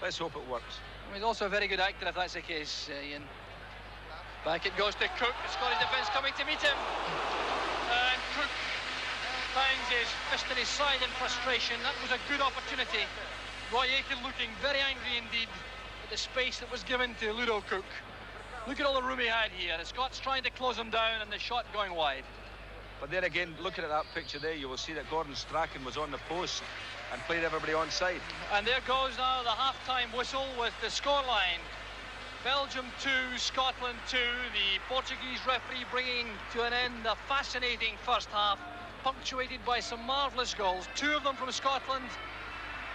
Let's hope it works. He's also a very good actor if that's the case, Ian. Back it goes to Cook. The Scottish defence coming to meet him. And Cook finds his fist in his side in frustration. That was a good opportunity. Roy Aitken looking very angry indeed at the space that was given to Ludo Cook. Look at all the room he had here. The Scots trying to close him down and the shot going wide. But there again, looking at that picture there, you will see that Gordon Strachan was on the post and played everybody onside. And there goes now the half-time whistle with the scoreline. Belgium 2, Scotland 2. The Portuguese referee bringing to an end a fascinating first half, punctuated by some marvellous goals. 2 of them from Scotland.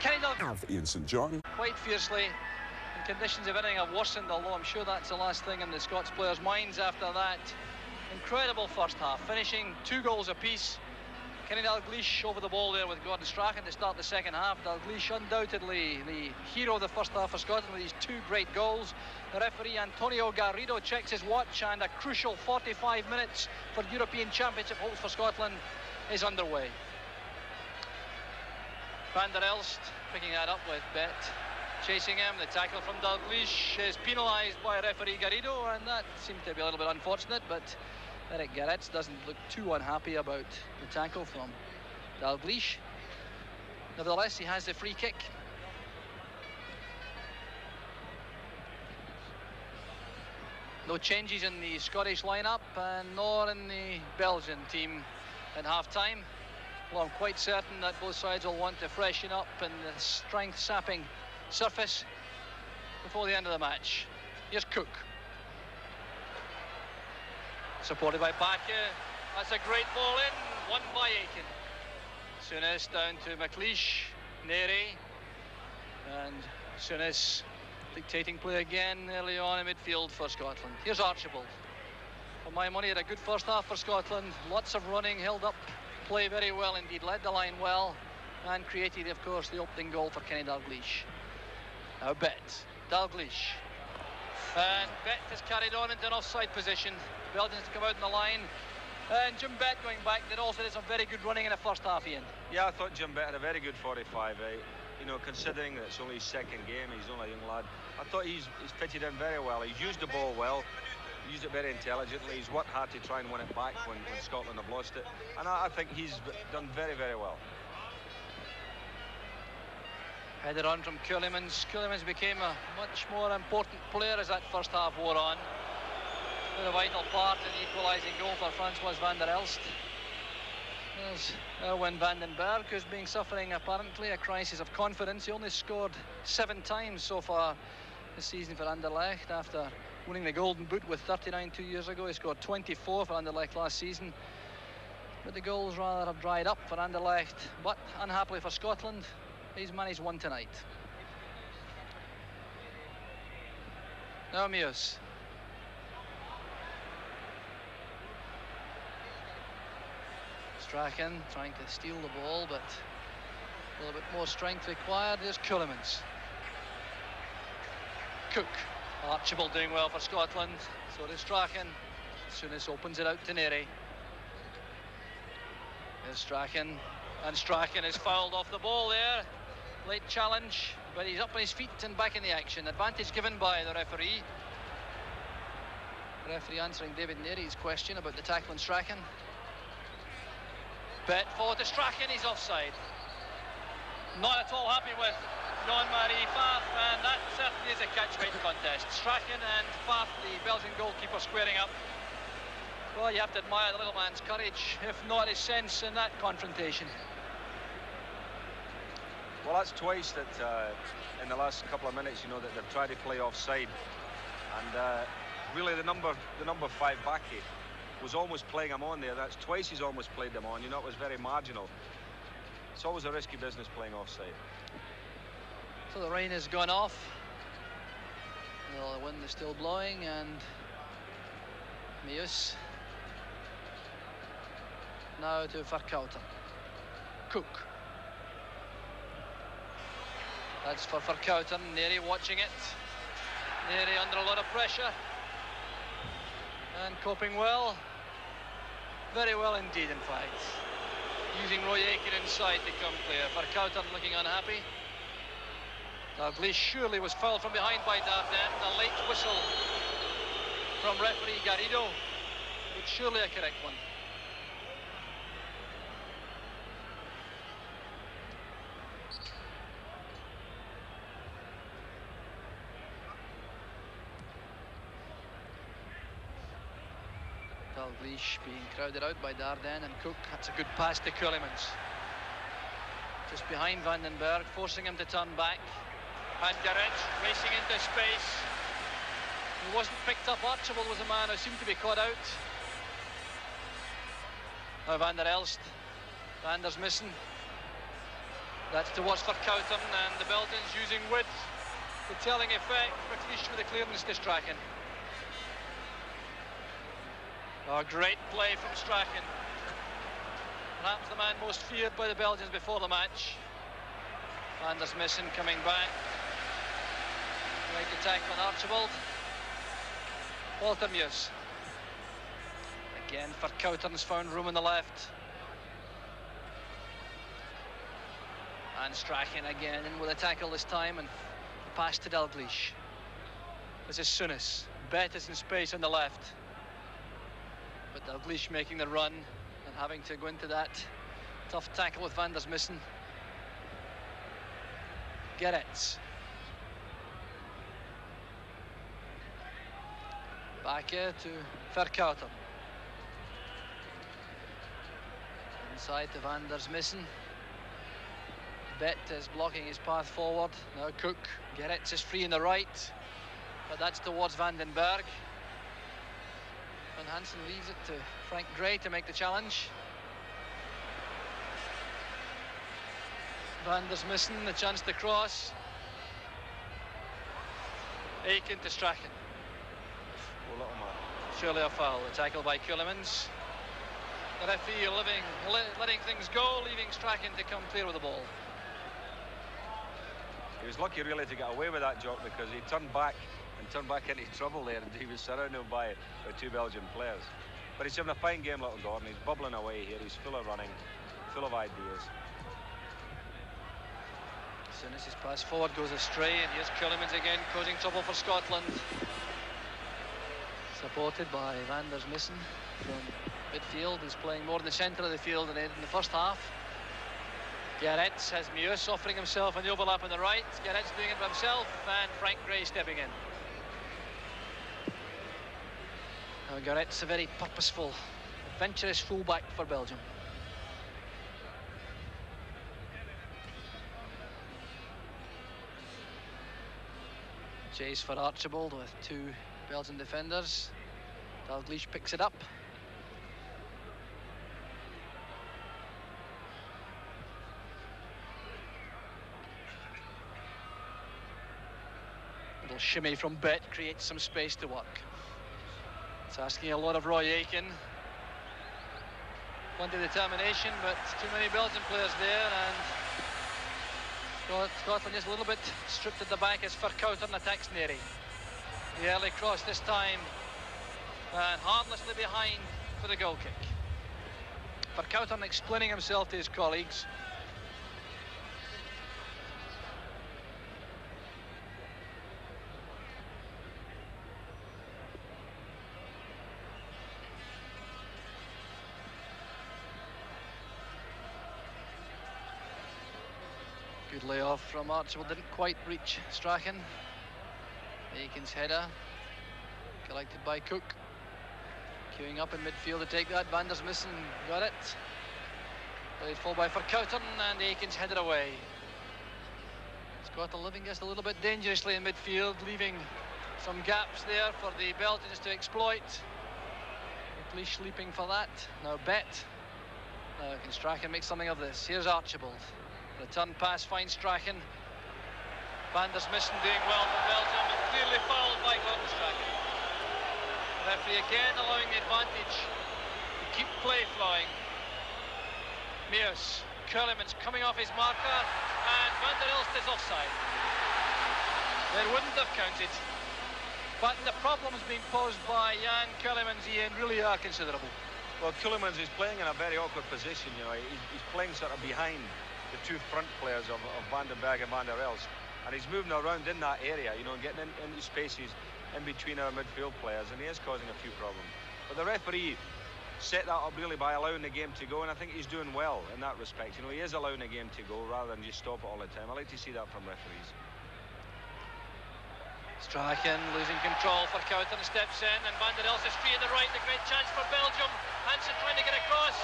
Kenny Dalglish Ian St John quite fiercely. And conditions of anything have worsened, although I'm sure that's the last thing in the Scots players' minds after that. Incredible first half, finishing 2 goals apiece. Kenny Dalglish over the ball there with Gordon Strachan to start the second half. Dalglish undoubtedly the hero of the first half for Scotland with these 2 great goals. The referee Antonio Garrido checks his watch, and a crucial 45 minutes for European Championship hopes for Scotland is underway. Van der Elst picking that up with Bet chasing him. The tackle from Dalglish is penalised by referee Garrido, and that seemed to be a little bit unfortunate, but Eric Gerrits doesn't look too unhappy about the tackle from Dalglish. Nevertheless, he has the free kick. No changes in the Scottish lineup, nor in the Belgian team at half-time. Well, I'm quite certain that both sides will want to freshen up in the strength-sapping surface before the end of the match. Here's Cook. Supported by Bakke. That's a great ball in, won by Aitken. Souness down to McLeish, Neri, and Souness dictating play again early on in midfield for Scotland. Here's Archibald. For my money, had a good first half for Scotland. Lots of running, held up play very well indeed, led the line well, and created, of course, the opening goal for Kenny Dalglish. Now Bet, Dalglish. And Bet has carried on into an offside position. The Belgians to come out in the line. And Jim Bet going back did also did some very good running in the first half, Ian. Yeah, I thought Jim Bet had a very good 45. You know, considering that it's only his second game, he's only a young lad. I thought he's fitted in very well. He's used the ball well. He used it very intelligently. He's worked hard to try and win it back when Scotland have lost it. And I think he's done very, very well. Headed on from Ceulemans. Ceulemans became a much more important player as that first half wore on. With a vital part in the equalising goal for Francois van der Elst. There's Erwin van den Berg, who's been suffering apparently a crisis of confidence. He only scored 7 times so far this season for Anderlecht after winning the Golden Boot with 39 2 years ago. He scored 24 for Anderlecht last season. But the goals rather have dried up for Anderlecht. But unhappily for Scotland, he's managed 1 tonight. Now Meus. Strachan trying to steal the ball, but a little bit more strength required. There's Ceulemans. Cook. Archibald doing well for Scotland. So does Strachan. Souness opens it out to Neri. There's Strachan. And Strachan is fouled off the ball there. Late challenge, but he's up on his feet and back in the action. Advantage given by the referee. The referee answering David Neri's question about the tackle on Strachan. Bet forward to Strachan, he's offside. Not at all happy with Jean-Marie Faf, and that certainly is a catch-weight contest. Strachan and Faf, the Belgian goalkeeper, squaring up. Well, you have to admire the little man's courage, if not his sense in that confrontation. Well, that's twice that in the last couple of minutes, you know, that they've tried to play offside. And really the number 5 Bakke was almost playing him on there. That's twice he's almost played them on. You know, it was very marginal. It's always a risky business playing offside. So the rain has gone off. Well, the wind is still blowing, and Meus now to Verkouten. Cook. That's for Verkouten. Neri watching it. Neri under a lot of pressure and coping well. Very well indeed, in fact. Using Roy Aitken inside to come clear. Verkouteren looking unhappy. Dalglish surely was fouled from behind by Dardenne. A late whistle from referee Garrido, but surely a correct one. Dalglish being crowded out by Dardenne and Cook. That's a good pass to Keulemans. Just behind Vandenberg, forcing him to turn back. And Garrett racing into space. He wasn't picked up. Archibald was the man who seemed to be caught out. Now Van der Elst. Vander's missing. That's towards Verkouteren, and the Belgians using width to telling effect. McLeish with the clearance to Strachan. Oh, great play from Strachan. Perhaps the man most feared by the Belgians before the match. Vander's missing, coming back. Right attack on Archibald. Walter Mears. Again, Verkouteren's found room on the left. And Strachan again in with a tackle this time, and the pass to Dalglish. This is Souness. Bet is in space on the left. But Dalglish making the run and having to go into that tough tackle with Vander's missing. Gerets. Back here to Verkouteren. Inside to Vander's missing. Bet is blocking his path forward. Now Cook. Gerets is free in the right, but that's towards Vandenberg. Van Hansen leaves it to Frank Gray to make the challenge. Vander's missing, the chance to cross. Aitken to Strachan. Oh, little man. Surely a foul. The tackle by Keulemans. The referee letting things go, leaving Strachan to come clear with the ball. He was lucky really to get away with that, Jock, because he turned back into trouble there, and he was surrounded by two Belgian players. But he's having a fine game, little Gordon. He's bubbling away here. He's full of running, full of ideas. As soon as his pass forward goes astray, and here's Keulemans again, causing trouble for Scotland. Supported by Vander's missing from midfield. He's playing more in the centre of the field than in the first half. Gerets has Meus offering himself on the overlap on the right. Gerets doing it by himself, and Frank Gray stepping in. Now Gerets a very purposeful, adventurous fullback for Belgium. Chase for Archibald with two Belgian defenders. Dalglish picks it up. Little shimmy from Bet creates some space to work. It's asking a lot of Roy Aitken. Plenty of determination, but too many Belgian players there, and Scotland just a little bit stripped at the back as Verkouteren attacks Neri. The early cross this time, and harmlessly behind for the goal kick. Verkouteren explaining himself to his colleagues. Good layoff from Archibald, didn't quite reach Strachan. Aitken's header, collected by Cook. Queuing up in midfield to take that. Vander's missing, got it. Played full by Verkouteren, and Aitken's headed away. Scotland living just a little bit dangerously in midfield, leaving some gaps there for the Belgians to exploit. McLeish leaping for that. Now Bet. Now can Strachan make something of this? Here's Archibald. Return pass finds Strachan. Vander's missing, doing well for Belgium, and clearly fouled by Gordon Strachan. The referee again allowing the advantage to keep play flowing. Mears, Keulemans coming off his marker, and Van der Elst is offside. They wouldn't have counted, but the problems being posed by Jan Keulemans, Ian, really are considerable. Well, Keulemans is playing in a very awkward position, you know. He's playing sort of behind the two front players of Van den Berg and Van der Elst. And he's moving around in that area, you know, and getting into spaces in between our midfield players, and he is causing a few problems. But the referee set that up really by allowing the game to go, and I think he's doing well in that respect. You know, he is allowing the game to go rather than just stop it all the time. I like to see that from referees. Strachan losing control for Couthen, steps in, and Van der Elst is free at the right. A great chance for Belgium. Hansen trying to get across,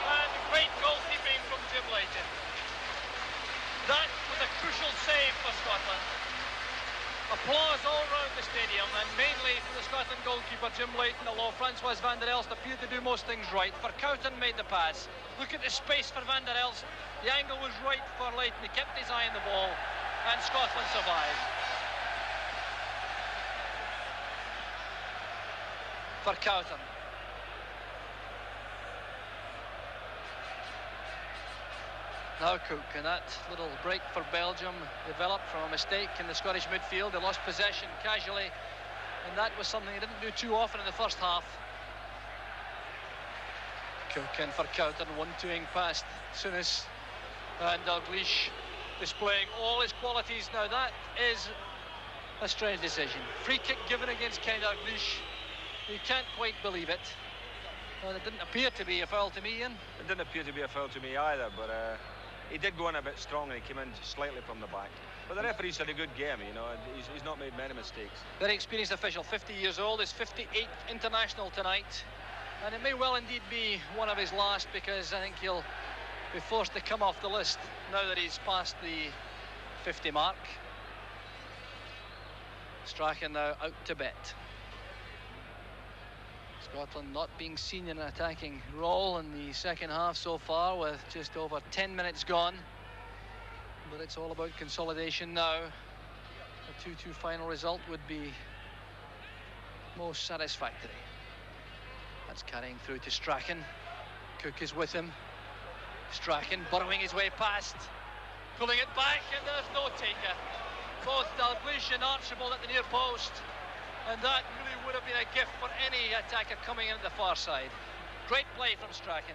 and great goalkeeping from Jim Leighton. That was a crucial save for Scotland. Applause all round the stadium, and mainly for the Scotland goalkeeper Jim Leighton, although Francois Van der Elst appeared to do most things right. Vercouten made the pass. Look at the space for Van der Elst. The angle was right for Leighton. He kept his eye on the ball, and Scotland survived. Vercouten. Now Cook, and that little break for Belgium developed from a mistake in the Scottish midfield. They lost possession casually, and that was something they didn't do too often in the first half. Cook and Vercouten, 1-2ing past Souness, and Dalglish displaying all his qualities. Now that is a strange decision. Free kick given against Ken Dalglish. You can't quite believe it. Well, it didn't appear to be a foul to me, Ian. It didn't appear to be a foul to me either, but he did go in a bit strong, and he came in slightly from the back. But the referee's had a good game, you know, and he's not made many mistakes. Very experienced official, 50 years old, his 58th international tonight. And it may well indeed be one of his last, because I think he'll be forced to come off the list now that he's passed the 50 mark. Strachan now out to bet. Scotland not being seen in an attacking role in the second half so far, with just over 10 minutes gone. But it's all about consolidation now. A 2-2 final result would be most satisfactory. That's carrying through to Strachan. Cook is with him. Strachan burrowing his way past, pulling it back, and there's no taker. Both Dalglish and Archibald at the near post. And that really would have been a gift for any attacker coming in at the far side. Great play from Strachan.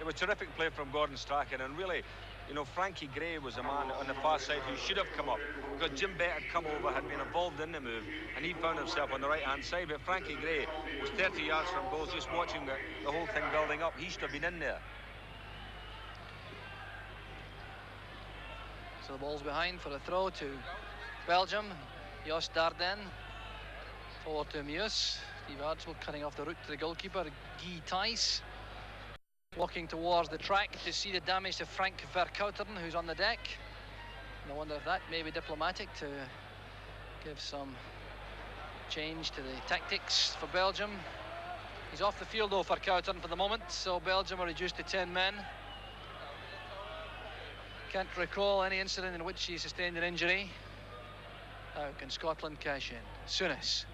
It was terrific play from Gordon Strachan, and really, you know, Frankie Gray was a man on the far side who should have come up, because Jim Bett had come over, had been involved in the move, and he found himself on the right-hand side. But Frankie Gray was 30 yards from goal, just watching the whole thing building up. He should have been in there. So the ball's behind for a throw to Belgium. Jos Darden forward to Meus. Steve Archibald cutting off the route to the goalkeeper, Guy Thijs. Walking towards the track to see the damage to Frank Vercouten, who's on the deck. And I wonder if that may be diplomatic to give some change to the tactics for Belgium. He's off the field though, Vercouten, for the moment, so Belgium are reduced to 10 men. Can't recall any incident in which he sustained an injury. Now can Scotland cash in? Souness,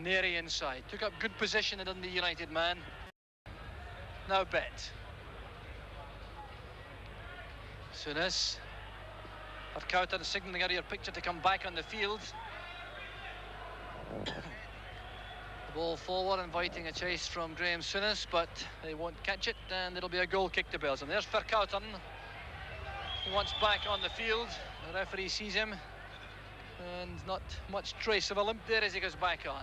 Neary inside, took up good position in the United man. Now Bet. Souness. Vercouten signalling out of your picture to come back on the field. The ball forward, inviting a chase from Graham Souness, but they won't catch it, and it'll be a goal kick to Belgium. There's Vercouten. He wants back on the field. The referee sees him, and not much trace of a limp there as he goes back on.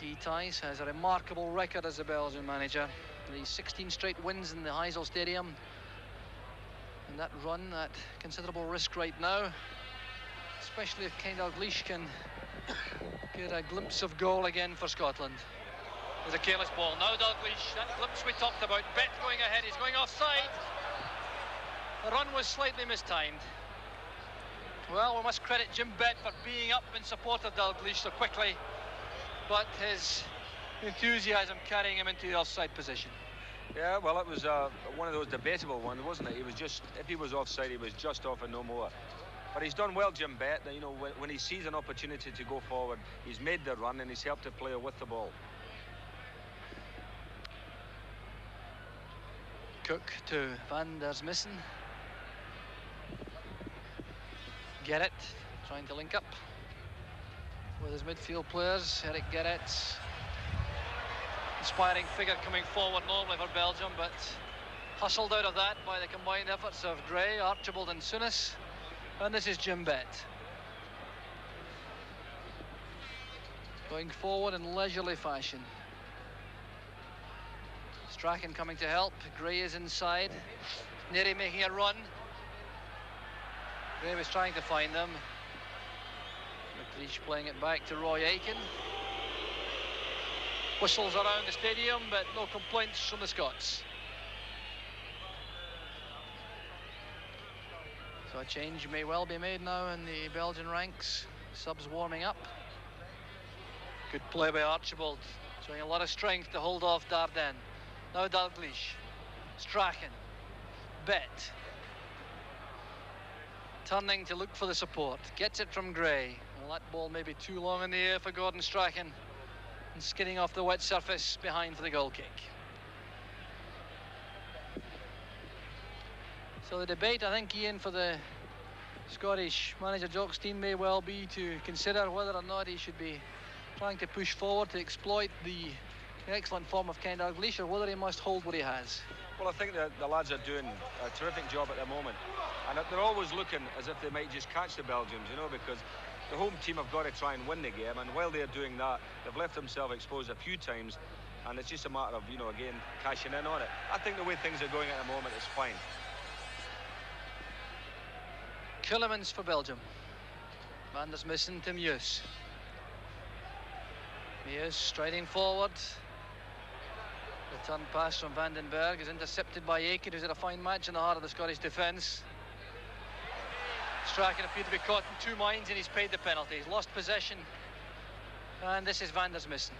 Guy Thijs has a remarkable record as a Belgian manager. The 16 straight wins in the Heysel Stadium, and that run at considerable risk right now, especially if Ken Dalglish can get a glimpse of goal again for Scotland. There's a careless ball now. Dalglish, that glimpse we talked about. Bet going ahead, he's going offside. The run was slightly mistimed. Well, we must credit Jim Bett for being up in support of Dalglish so quickly, but his enthusiasm carrying him into the offside position. Yeah, well, it was one of those debatable ones, wasn't it? He was just, if he was offside, he was just off and no more. But he's done well, Jim Bett. You know, when he sees an opportunity to go forward, he's made the run and he's helped the player with the ball. Cook to Van der Smissen. Gerrit trying to link up with his midfield players. Eric Gerrit inspiring figure coming forward normally for Belgium, but hustled out of that by the combined efforts of Gray, Archibald and Souness. And this is Jim Bett. Going forward in leisurely fashion. Strachan coming to help. Gray is inside. Neary making a run. Gray was trying to find them. McLeish playing it back to Roy Aitken. Whistles around the stadium, but no complaints from the Scots. So a change may well be made now in the Belgian ranks. Subs warming up. Good play by Archibald, showing a lot of strength to hold off Dardenne. Now Dalglish, Strachan, Bett. Turning to look for the support. Gets it from Gray. Well, that ball may be too long in the air for Gordon Strachan. And skidding off the wet surface behind for the goal kick. So the debate, I think, Ian, for the Scottish manager Jock Stein may well be to consider whether or not he should be trying to push forward to exploit the excellent form of Ken Dalglish, or whether he must hold what he has. Well, I think the lads are doing a terrific job at the moment, and they're always looking as if they might just catch the Belgians, you know, because the home team have got to try and win the game, and while they're doing that, they've left themselves exposed a few times, and it's just a matter of, you know, again, cashing in on it. I think the way things are going at the moment is fine. Killemans for Belgium. Van der Smissen to Meus. Meus striding forward. Return pass from Vandenberg is intercepted by Aitken, who's had a fine match in the heart of the Scottish defence. Strachan appeared to be caught in two minds, and he's paid the penalty. He's lost possession, and this is Van der Smissen.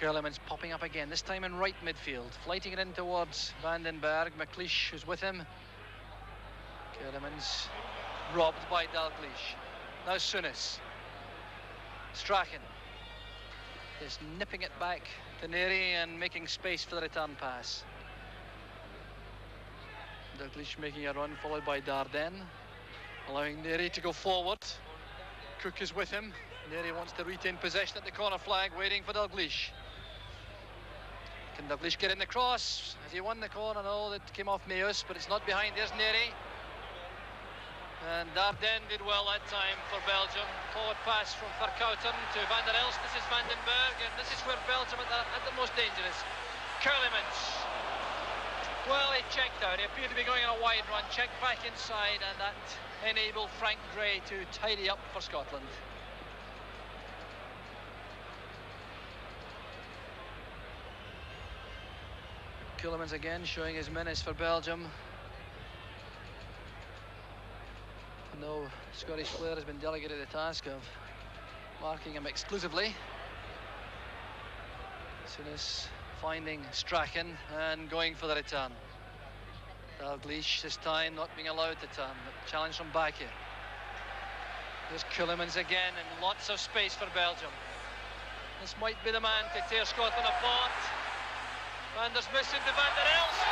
Killemans popping up again, this time in right midfield, flighting it in towards Vandenberg. McLeish who's with him. Killemans robbed by Dalglish. Now Souness. Strachan is nipping it back to Neary and making space for the return pass. Dalglish making a run, followed by Dardenne, allowing Neary to go forward. Cook is with him. Neary wants to retain possession at the corner flag, waiting for Dalglish. Can Dalglish get in the cross? Has he won the corner? No, that came off Meus, but it's not behind. There's Neary. And Dardenne did well that time for Belgium. Forward pass from Verkouten to Van der Elst. This is Vandenberg, and this is where Belgium at the most dangerous. Killemans. Well, he checked out. He appeared to be going on a wide run. Checked back inside, and that enabled Frank Gray to tidy up for Scotland. Killemans again showing his menace for Belgium. No Scottish player has been delegated the task of marking him exclusively. Souness finding Strachan and going for the return. Dalglish this time not being allowed to turn. Challenge from back here. There's Killemans again, and lots of space for Belgium. This might be the man to tear Scotland apart. Van der Smissen to Van der Elst.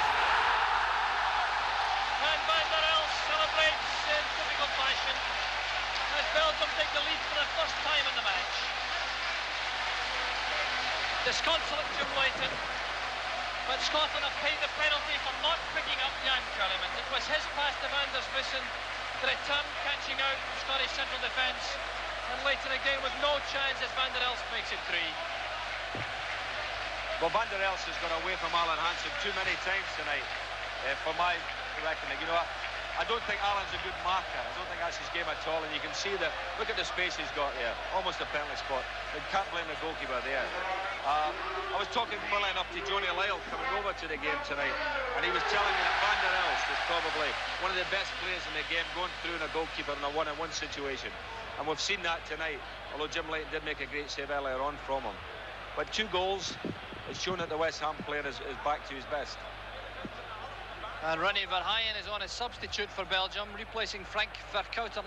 And Van der Elst celebrates in typical fashion as Belgium take the lead for the first time in the match. Disconsolate Jim Leighton, but Scotland have paid the penalty for not picking up Jan Killemans. It was his pass to Van der Smissen, the return catching out from Scottish central defence, and Leighton again with no chance as Van der Elst makes it 3. Well, Van der Elst has gone away from Alan Hansen too many times tonight, for my reckoning. You know, I don't think Alan's a good marker. I don't think that's his game at all, and you can see that. Look at the space he's got there, almost a penalty spot. You can't blame the goalkeeper there. I was talking funnily enough to Johnny Lyle coming over to the game tonight, and he was telling me that Van der Elst is probably one of the best players in the game, going through in a goalkeeper in a one-on-one situation, and we've seen that tonight, although Jim Leighton did make a great save earlier on from him. But 2 goals, it's shown that the West Ham player is back to his best. And Ronnie Verheyen is on as substitute for Belgium, replacing Frank Verkouten.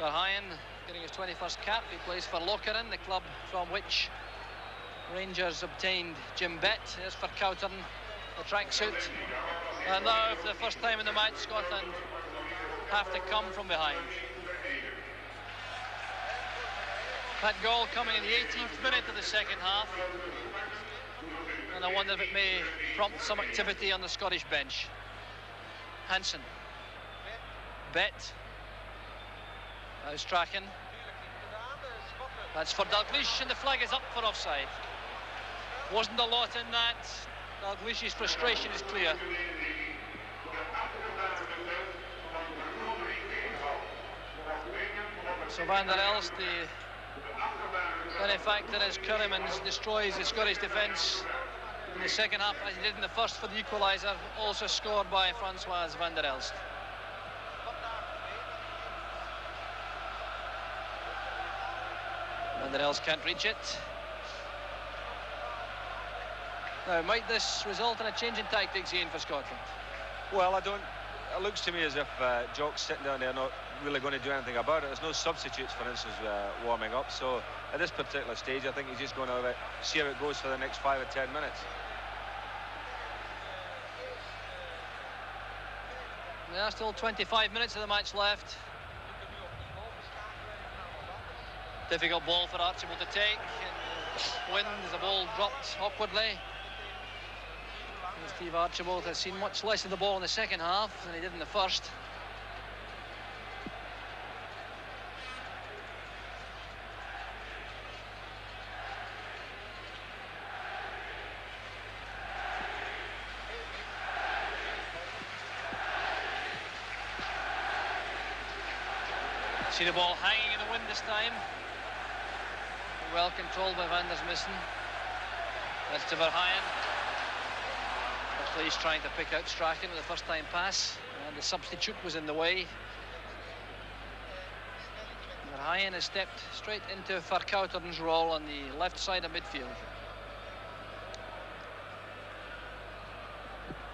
Verheyen getting his 21st cap. He plays for Lokeren, the club from which Rangers obtained Jim Bett. There's Verkouten, the tracksuit. And now, for the first time in the match, Scotland have to come from behind. That goal coming in the 18th minute of the second half. And I wonder if it may prompt some activity on the Scottish bench. Hansen. Bet. Now Strachan. That's for Dalglish, and the flag is up for offside. Wasn't a lot in that. Dalglish's frustration is clear. So Van der Elst, the benefactor as Currimans destroys the Scottish defence in the second half, as he did in the first for the equaliser, also scored by Francois Van der Elst. Van der Elst can't reach it. Now, might this result in a change in tactics, Ian, for Scotland? Well, I don't. It looks to me as if Jock's sitting down there not really going to do anything about it. There's no substitutes, for instance, warming up. So at this particular stage, I think he's just going to see how it goes for the next 5 or 10 minutes. There are still 25 minutes of the match left. Difficult ball for Archibald to take. Wind as the ball dropped awkwardly. Steve Archibald has seen much less of the ball in the second half than he did in the first. See the ball hanging in the wind this time. Well controlled by Van der Missen. That's to Verheyen. He's trying to pick out Strachan with the first time pass, and the substitute was in the way. Verheyen has stepped straight into Verkouteren's role on the left side of midfield.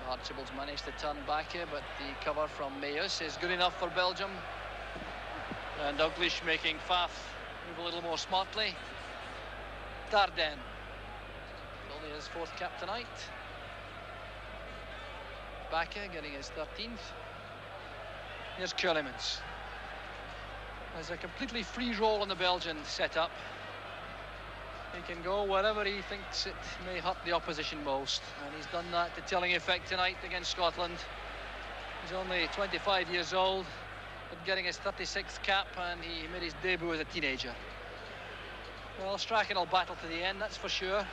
Archibald's managed to turn back here, but the cover from Mayus is good enough for Belgium. And Dalglish making Faf move a little more smartly. Dardenne. Only his 4th cap tonight. Bakker getting his 13th. Here's Curlemans. There's a completely free role in the Belgian setup. He can go wherever he thinks it may hurt the opposition most, and he's done that to telling effect tonight against Scotland. He's only 25 years old, but getting his 36th cap, and he made his debut as a teenager. Well, Strachan will battle to the end, that's for sure.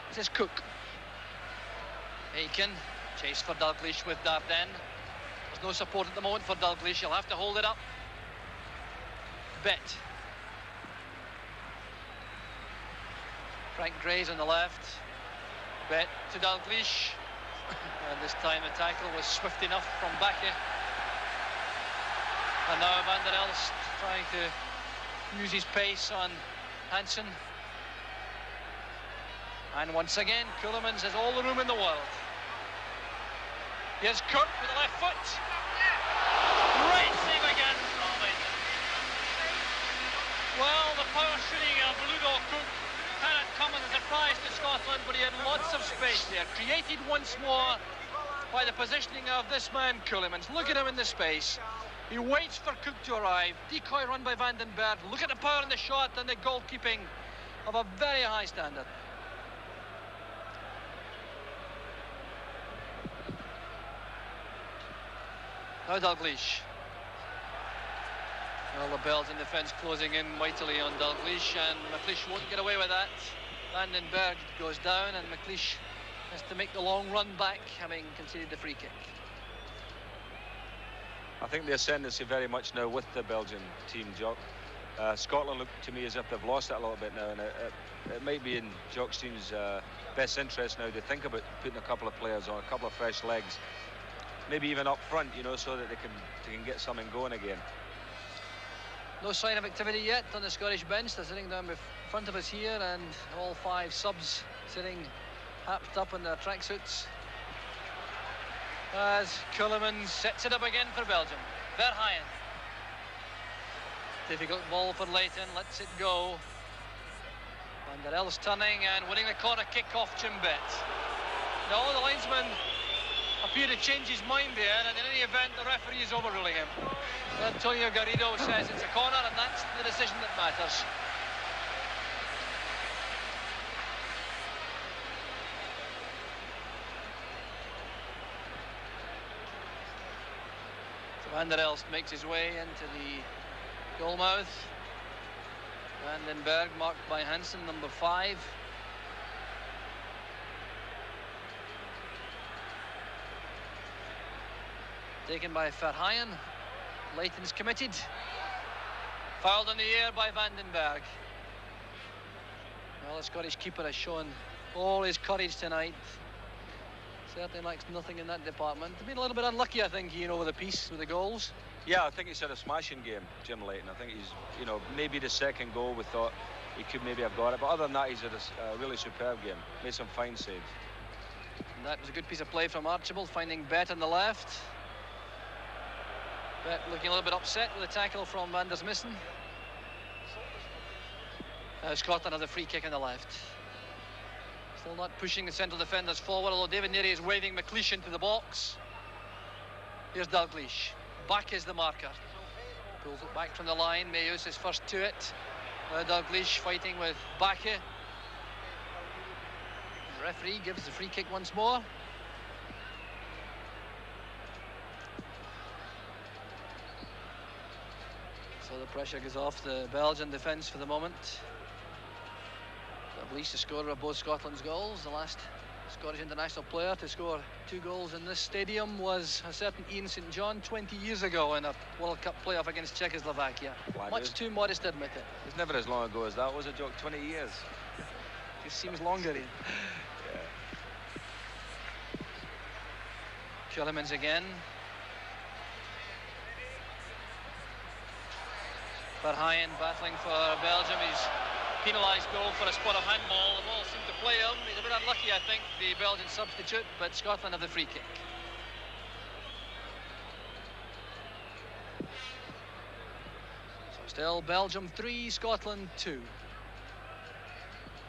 This is Cook. Aiken, chase for Dalglish with Dardenne. There's no support at the moment for Dalglish, he'll have to hold it up. Bet. Frank Gray's on the left. Bet to Dalglish. And this time the tackle was swift enough from Bakker. And now Van der Elst trying to use his pace on Hansen. And once again, Ceulemans has all the room in the world. Here's Cook with the left foot. Great save again from Aiken. Well, the power shooting of Ludo Cook cannot come as a surprise to Scotland, but he had lots of space there. Created once more by the positioning of this man, Ceulemans. Look at him in the space. He waits for Cook to arrive. Decoy run by Van den Berg. Look at the power in the shot and the goalkeeping of a very high standard. Now Dalglish. Well, the Belgian defence closing in mightily on Dalglish, and McLeish won't get away with that. Van den Berg goes down, and McLeish has to make the long run back, having conceded the free kick. I think the ascendancy very much now with the Belgian team, Jock. Scotland look to me as if they've lost it a little bit now, and it might be in Jock's team's best interest now to think about putting a couple of players on, a couple of fresh legs. Maybe even up front, you know, so that they can get something going again. No sign of activity yet on the Scottish bench. They're sitting down in front of us here, and all 5 subs sitting happed up in their tracksuits. As Ceulemans sets it up again for Belgium. Verheyen. Difficult ball for Leighton, lets it go. Van der Elst turning and winning the corner kick off Jim Bet. No, the linesman appeared to change his mind there, and in any event, the referee is overruling him. Antonio Garrido says it's a corner, and that's the decision that matters. So Van der Elst makes his way into the goal mouth. Vandenberg marked by Hansen, number 5. Taken by Verheyen. Leighton's committed. Fouled in the air by Vandenberg. Well, the Scottish keeper has shown all his courage tonight. Certainly lacks nothing in that department. He's been a little bit unlucky, I think, over the piece with the goals. Yeah, I think he's had a smashing game, Jim Leighton. I think he's, maybe the second goal we thought he could maybe have got it. But other than that, he's had a really superb game. Made some fine saves. And that was a good piece of play from Archibald, finding Bet on the left. Bet looking a little bit upset with the tackle from Van der Smissen. Scotland has a free kick on the left. Still not pushing the central defenders forward, although David Neary is waving McLeish into the box. Here's Dalglish. Back is the marker. Pulls it back from the line. Mayus is first to it. Dalglish fighting with Bakke. The referee gives the free kick once more. So the pressure goes off the Belgian defence for the moment. Dalglish, the scorer of both Scotland's goals. The last Scottish international player to score 2 goals in this stadium was a certain Ian St John 20 years ago in a World Cup playoff against Czechoslovakia. Much too modest to admit it. It's never as long ago as that, was it, Jock? 20 years. Just seems longer, Ian. Yeah. Keulemans again. Verheyen battling for Belgium. He's penalised goal for a spot of handball. The ball seemed to play him. He's a bit unlucky, I think, the Belgian substitute, but Scotland have the free kick. So still Belgium 3, Scotland 2.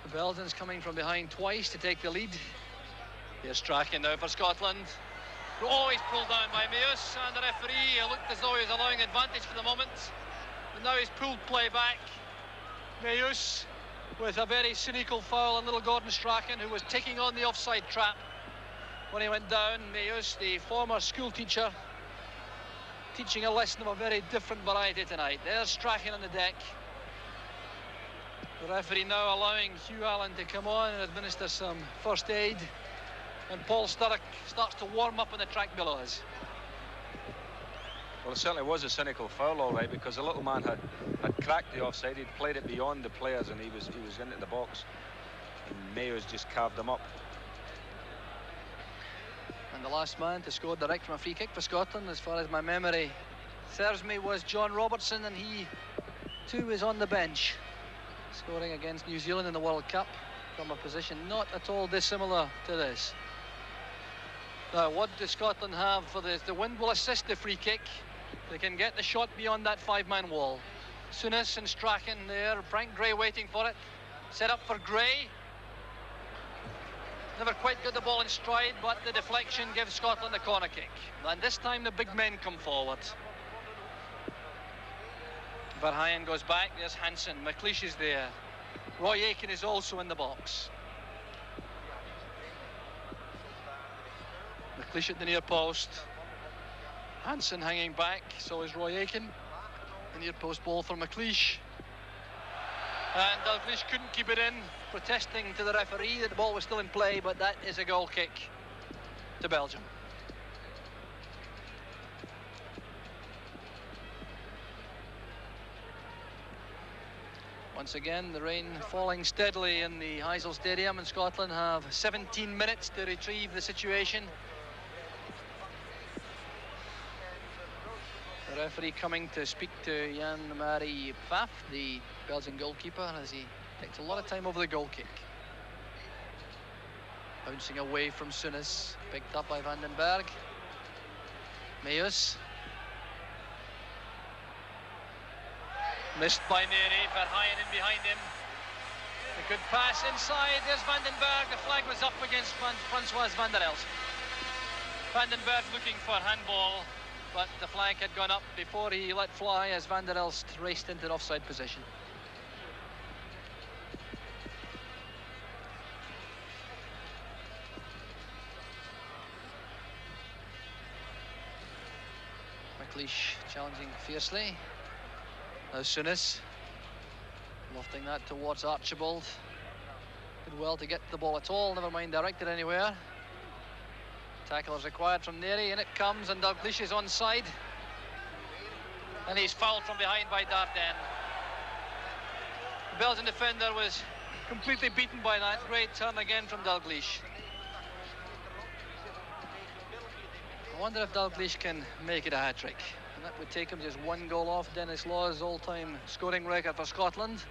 The Belgians coming from behind twice to take the lead. Here's Strachan now for Scotland. Oh, he's pulled down by Mayus, and the referee looked as though he was allowing advantage for the moment. But now he's pulled play back. Mayus with a very cynical foul on little Gordon Strachan, who was taking on the offside trap when he went down. Mayus, the former school teacher, teaching a lesson of a very different variety tonight. There's Strachan on the deck. The referee now allowing Hugh Allen to come on and administer some first aid. And Paul Sturrock starts to warm up on the track below us. Well, it certainly was a cynical foul, all right, because the little man had cracked the offside. He'd played it beyond the players, and he was into the box. And Mayo's just carved him up. And the last man to score direct from a free kick for Scotland, as far as my memory serves me, was John Robertson, and he too is on the bench, scoring against New Zealand in the World Cup from a position not at all dissimilar to this. Now, what does Scotland have for this? The wind will assist the free kick. They can get the shot beyond that 5-man wall. Souness and Strachan there. Frank Gray waiting for it. Set up for Gray. Never quite got the ball in stride, but the deflection gives Scotland the corner kick. And this time the big men come forward. Verheyen goes back. There's Hansen. McLeish is there. Roy Aitken is also in the box. McLeish at the near post. Hansen hanging back, so is Roy Aitken. The near post ball for McLeish. And Dalglish couldn't keep it in, protesting to the referee that the ball was still in play, but that is a goal kick to Belgium. Once again, the rain falling steadily in the Heysel Stadium, and Scotland have 17 minutes to retrieve the situation. The referee coming to speak to Jan-Marie Pfaff, the Belgian goalkeeper, as he takes a lot of time over the goal kick. Bouncing away from Souness, picked up by Vandenberg. Mayus. Missed by Neary, Verheyen in behind him. A good pass inside, there's Vandenberg. The flag was up against Francois Van der Elst. Vandenberg looking for handball. but the flag had gone up before he let fly as Van der Elst raced into an offside position. McLeish challenging fiercely. Now Souness lofting that towards Archibald. Did well to get the ball at all, never mind direct it anywhere. Tackle is required from Neri, and it comes, and Dalglish is onside. And he's fouled from behind by Dardenne. The Belgian defender was completely beaten by that. Great turn again from Dalglish. I wonder if Dalglish can make it a hat-trick. And that would take him just one goal off Dennis Law's all-time scoring record for Scotland.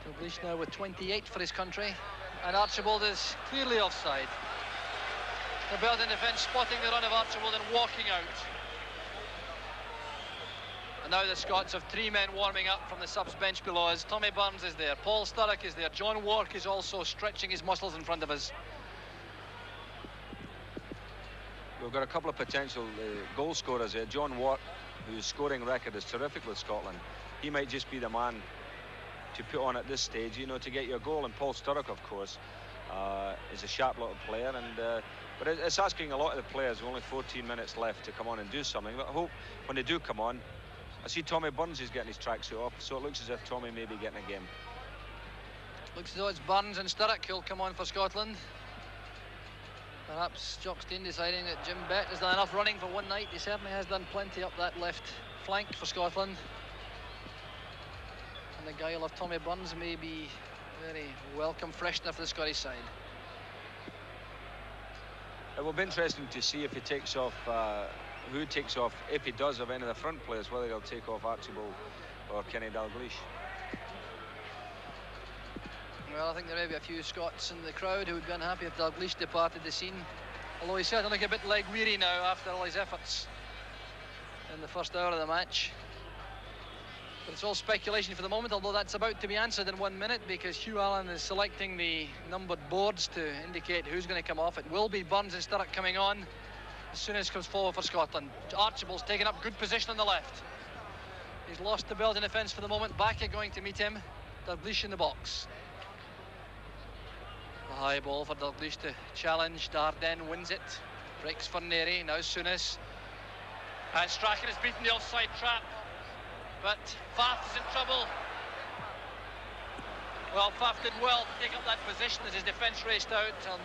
Dalglish now with 28 for his country. And Archibald is clearly offside. The Belgian defence spotting the run of Archibald and walking out. And now the Scots have 3 men warming up from the subs bench below us. Tommy Burns is there, Paul Sturrock is there, John Wark is also stretching his muscles in front of us. We've got a couple of potential goal scorers here. John Wark, whose scoring record is terrific with Scotland. He might just be the man to put on at this stage, you know, to get your goal. And Paul Sturrock, of course, is a sharp little player. And but it's asking a lot of the players with only 14 minutes left to come on and do something. But I hope when they do come on, I see Tommy Burns is getting his tracksuit off, so it looks as if Tommy may be getting a game. Looks as though it's Burns and Sturrock who'll come on for Scotland. Perhaps Jock Stein deciding that Jim Bett has done enough running for one night. He certainly has done plenty up that left flank for Scotland. And the guile of Tommy Burns may be very welcome freshener for the Scottish side. It will be interesting to see if he takes off, who takes off, if he does, of any of the front players, whether he'll take off Archibald or Kenny Dalglish. Well, I think there may be a few Scots in the crowd who would be unhappy if Dalglish departed the scene. Although he's certainly looking a bit leg weary now after all his efforts in the first hour of the match. But it's all speculation for the moment, although that's about to be answered in 1 minute because Hugh Allen is selecting the numbered boards to indicate who's going to come off. It will be Burns and Sturrock coming on as soon as comes forward for Scotland. Archibald's taken up good position on the left. He's lost the Belgian defence for the moment. Bakke going to meet him. Dalglish in the box. The high ball for Dalglish to challenge. Dardenne wins it. Breaks for Neri. Now Souness. And Strachan has beaten the offside trap. But Faf is in trouble. Well, Faf did well to take up that position as his defence raced out, and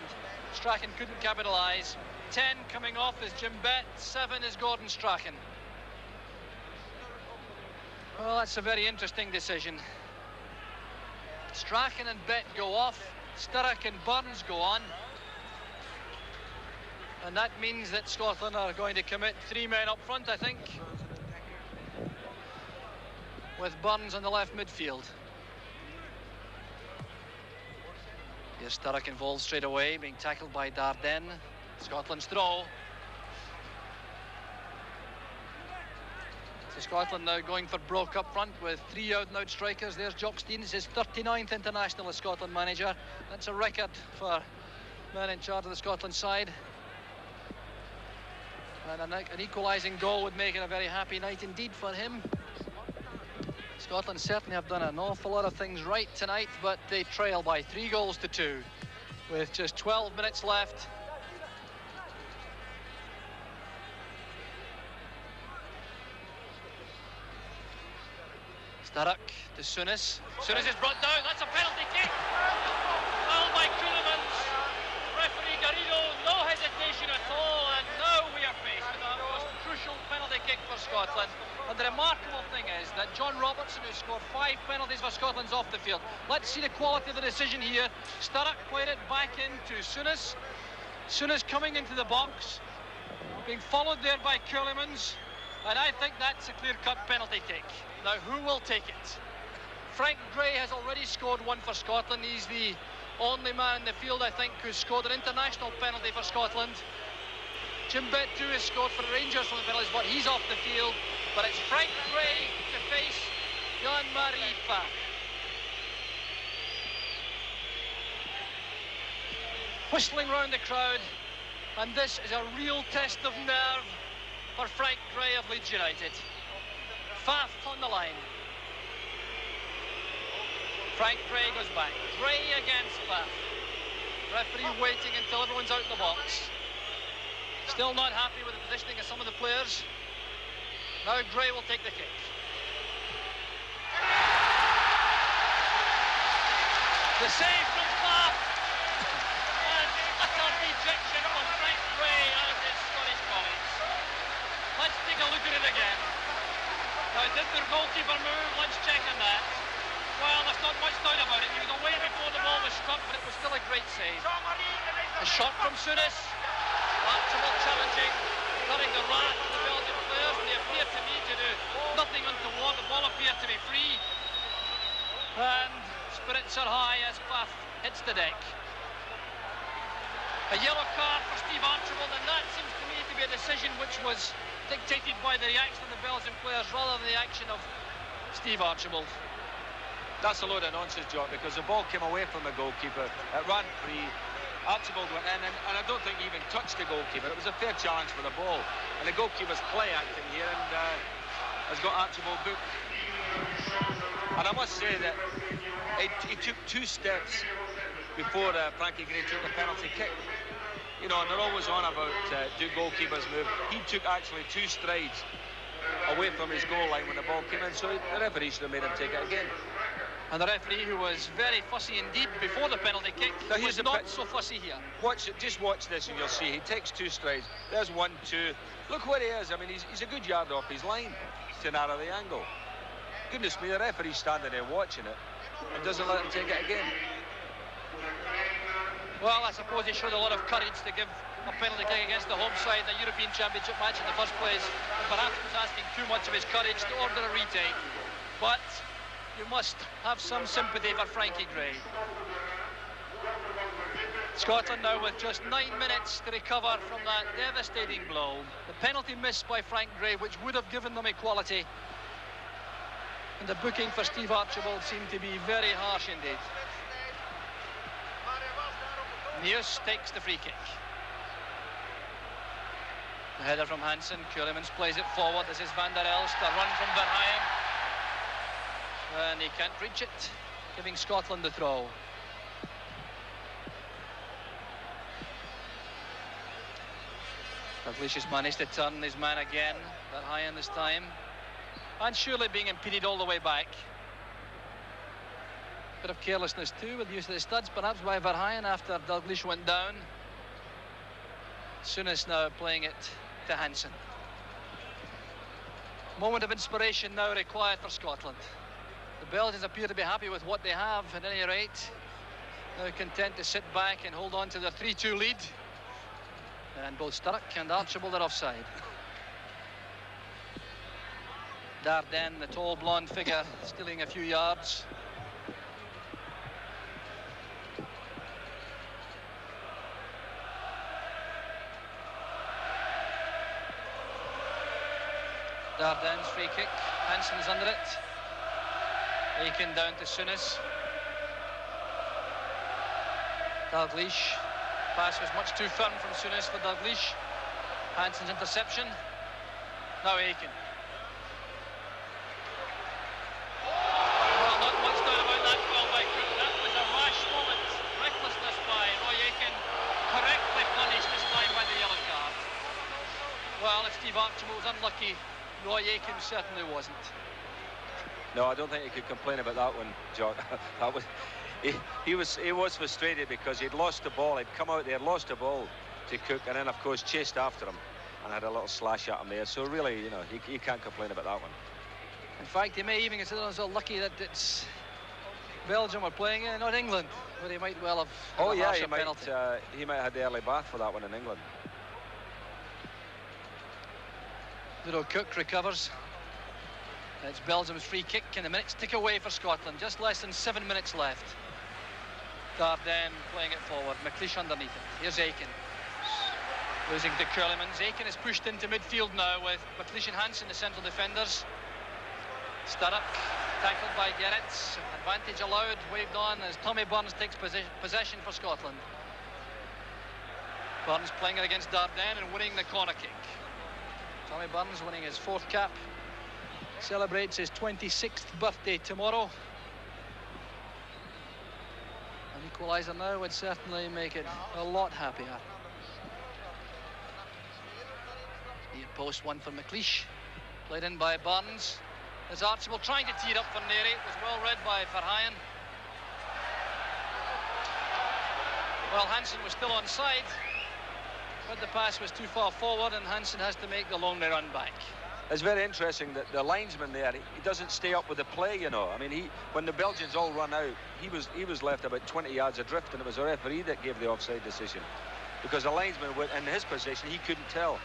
Strachan couldn't capitalise. 10 coming off is Jim Bett. 7 is Gordon Strachan. Well, that's a very interesting decision. Strachan and Bett go off. Sturrock and Burns go on. And that means that Scotland are going to commit 3 men up front, I think, with Burns on the left midfield. Here's Sturrock involved straight away, being tackled by Dardenne. Scotland's throw. So Scotland now going for Broke up front with 3 out-and-out strikers. There's Jock Stein, his 39th international as Scotland manager. That's a record for man in charge of the Scotland side. And an equalising goal would make it a very happy night indeed for him. Scotland certainly have done an awful lot of things right tonight, but they trail by 3 goals to 2 with just 12 minutes left. Sturrock to Souness. Souness is brought down. That's a penalty kick. Foul by Ceulemans. Referee Garrido, no hesitation at all, and now we are faced with a most crucial penalty kick for Scotland. And the remarkable thing is that John Robertson, who scored 5 penalties for Scotland, is off the field. Let's see the quality of the decision here. Sturrock played it back into Souness. Souness coming into the box, being followed there by Ceulemans, and I think that's a clear-cut penalty kick. Now, who will take it? Frank Gray has already scored 1 for Scotland. He's the only man in the field, I think, who's scored an international penalty for Scotland. Jim Bett too has scored for the Rangers from the penalties, but he's off the field. But it's Frank Gray to face Jean-Marie Faf. Whistling round the crowd, and this is a real test of nerve for Frank Gray of Leeds United. Faf on the line. Frank Gray goes back. Gray against Faf. Referee waiting until everyone's out the box. Still not happy with the positioning of some of the players. Now Gray will take the kick. The save from Faf. And utter dejection from Frank Gray and his Scottish colleagues. Let's take a look at it again. Now, did the goalkeeper move? Let's check on that. Well, there's not much doubt about it. He was away before the ball was struck, but it was still a great save. A shot from Souness. Archibald challenging, cutting the wrath of the Belgian players. They appear to me to do nothing untoward. The ball appeared to be free. And spirits are high as Faf hits the deck. A yellow card for Steve Archibald, and that seems to me to be a decision which was dictated by the reaction of the Belgian players rather than the action of Steve Archibald. That's a load of nonsense, Jock, because the ball came away from the goalkeeper. It ran free. Archibald went in, and I don't think he even touched the goalkeeper. It was a fair challenge for the ball. And the goalkeeper's play acting here and has got Archibald booked. And I must say that he took 2 steps before Frankie Gray took the penalty kick. You know, and they're always on about do goalkeepers move. He took actually 2 strides away from his goal line when the ball came in, so the referee should have made him take it again. And the referee, who was very fussy indeed before the penalty kick, was not so fussy here. Just watch this and you'll see. He takes 2 strides. There's 1, 2. Look where he is. I mean, he's a good yard off his line to narrow the angle. Goodness me, the referee's standing there watching it and doesn't let him take it again. Well, I suppose he showed a lot of courage to give a penalty kick against the home side in the European Championship match in the first place. And perhaps was asking too much of his courage to order a retake. But you must have some sympathy for Frankie Gray. Scotland now with just 9 minutes to recover from that devastating blow. The penalty missed by Frank Gray, which would have given them equality. And the booking for Steve Archibald seemed to be very harsh indeed. Neus takes the free kick. The header from Hansen. Keulemans plays it forward. This is Van der Elst. A run from Verheyen. And he can't reach it, giving Scotland the throw. Dalglish has managed to turn his man again, Verheyen this time. And surely being impeded all the way back. Bit of carelessness too with the use of the studs, perhaps by Verheyen after Dalglish went down. Souness now playing it to Hansen. Moment of inspiration now required for Scotland. The Belgians appear to be happy with what they have at any rate. Now content to sit back and hold on to their 3-2 lead. And both Sturrock and Archibald are offside. Dardenne, the tall blonde figure, stealing a few yards. Dardenne's free kick. Hansen's under it. Aiken down to Souness. Dalglish. Pass was much too firm from Souness for Dalglish. Hansen's interception. Now Aiken. Well, not much doubt about that foul by Cook. That was a rash moment. Recklessness by Roy Aiken. Correctly punished this time by the yellow card. Well, if Steve Archibald was unlucky, Roy Aiken certainly wasn't. No, I don't think he could complain about that one, John. That was, he was frustrated because he'd lost the ball. He'd come out there, lost the ball to Cook, and then of course chased after him and had a little slash at him there. So really, you know, he can't complain about that one. In fact, he may even consider himself lucky that it's Belgium were playing in, not England, where he might well have had a harsher penalty. He might have had the early bath for that one in England. Little Cook recovers. It's Belgium's free kick, and the minutes tick away for Scotland. Just less than 7 minutes left. Dardenne playing it forward. McLeish underneath it. Here's Aiken. Losing to Keulemans. Aiken is pushed into midfield now with McLeish and Hansen, the central defenders. Sturrock tackled by Gerrits. Advantage allowed, waved on as Tommy Burns takes possession for Scotland. Burns playing it against Dardenne and winning the corner kick. Tommy Burns winning his 4th cap. Celebrates his 26th birthday tomorrow. An equaliser now would certainly make it a lot happier. Near post one for McLeish. Played in by Burns. There's Archibald trying to tee it up for Neri. It was well read by Verheyen. Well, Hansen was still onside, but the pass was too far forward and Hansen has to make the lonely run back. It's very interesting that the linesman there, he doesn't stay up with the play, you know. I mean, when the Belgians all run out, he was left about 20 yards adrift, and it was the referee that gave the offside decision. Because the linesman, in his position, he couldn't tell.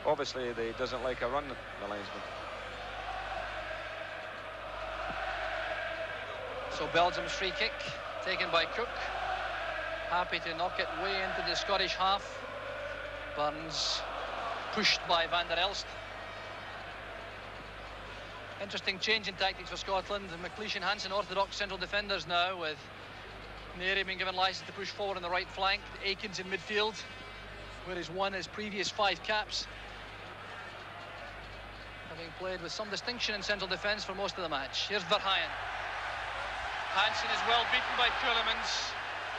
Obviously, he doesn't like a run, the linesman. So Belgium's free kick, taken by Cook. Happy to knock it way into the Scottish half. Burns pushed by Van der Elst. Interesting change in tactics for Scotland. McLeish and Hansen orthodox central defenders now, with Neri being given licence to push forward on the right flank. Aikens in midfield, where he's won his previous 5 caps, having played with some distinction in central defence for most of the match. Here's Verheyen. Hansen is well beaten by Keulemans.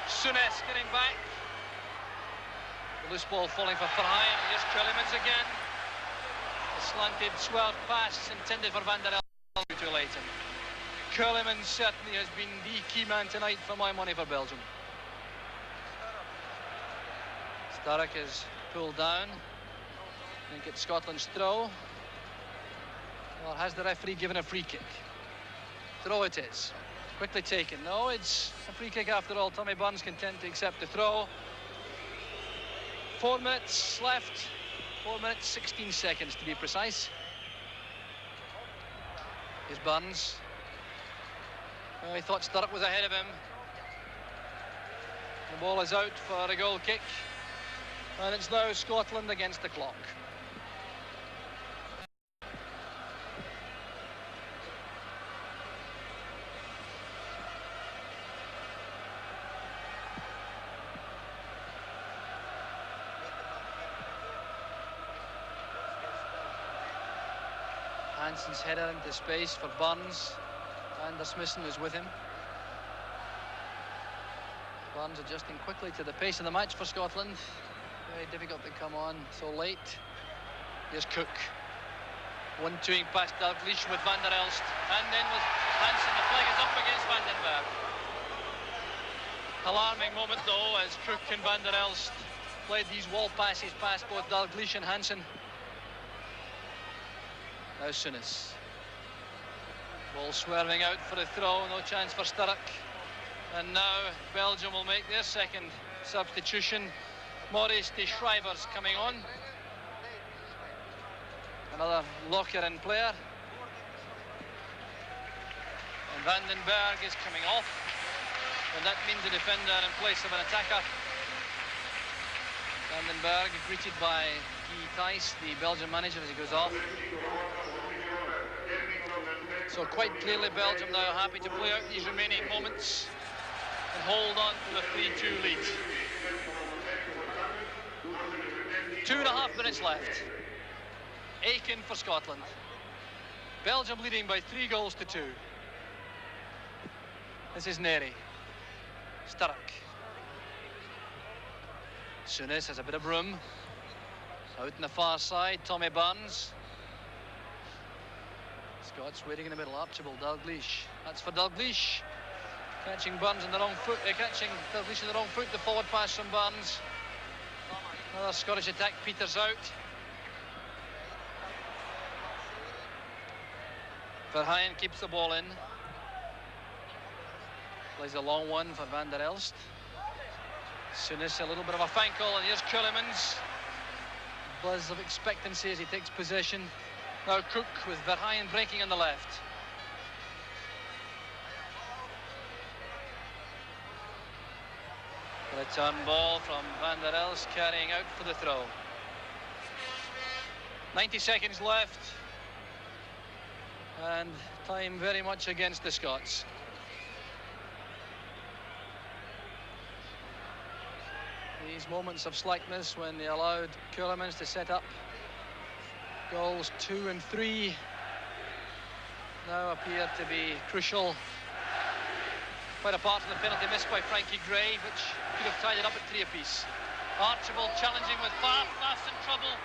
Souness getting back. The loose ball falling for Verheyen. Here's Keulemans again. A slanted, swerved pass intended for Van der Elst. Too late. Keulemans certainly has been the key man tonight for my money for Belgium. Stark is pulled down. I think it's Scotland's throw. Or has the referee given a free kick? Throw it is. Quickly taken. No, it's a free kick after all. Tommy Burns content to accept the throw. 4 minutes left. 4 minutes, 16 seconds to be precise. Here's Burns. Well, he thought Sturrock was ahead of him. The ball is out for a goal kick. And it's now Scotland against the clock. Hansen's header into space for Burns. Anders Smissen is with him. Burns adjusting quickly to the pace of the match for Scotland. Very difficult to come on so late. Here's Cook. 1-2ing past Dalglish with Van der Elst. And then with Hansen, the flag is up against Vandenberg. Alarming moment though, as Cook and Van der Elst played these wall passes past both Dalglish and Hansen. Now Souness. Ball swerving out for a throw, no chance for Sturrock. And now Belgium will make their second substitution. Maurice de Schrijver's coming on. Another Lokeren player. And Vandenberg is coming off. And that means a defender in place of an attacker. Vandenberg greeted by Guy Thijs, the Belgian manager, as he goes off. So quite clearly Belgium now happy to play out these remaining moments and hold on to the 3-2 lead. 2.5 minutes left. Aiken for Scotland. Belgium leading by 3-2. This is Neri. Sturrock. Souness has a bit of room. Out on the far side, Tommy Burns. Scots waiting in the middle. Archibald, Dalglish. That's for Dalglish. Catching Burns on the wrong foot. Catching Dalglish on the wrong foot. The forward pass from Burns. Another Scottish attack. Peters out. Verheyen keeps the ball in. Plays a long one for Van der Elst. Souness a little bit of a fankle, and here's Keulemans. Buzz of expectancy as he takes possession. Now Cook with Verheyen breaking on the left. Return ball from Van der Elst, carrying out for the throw. 90 seconds left. And time very much against the Scots. These moments of slackness when they allowed Ceulemans to set up goals 2 and 3 now appear to be crucial. Quite apart from the penalty missed by Frankie Gray, which could have tied it up at 3 apiece. Archibald challenging with Faf. Faf's in trouble.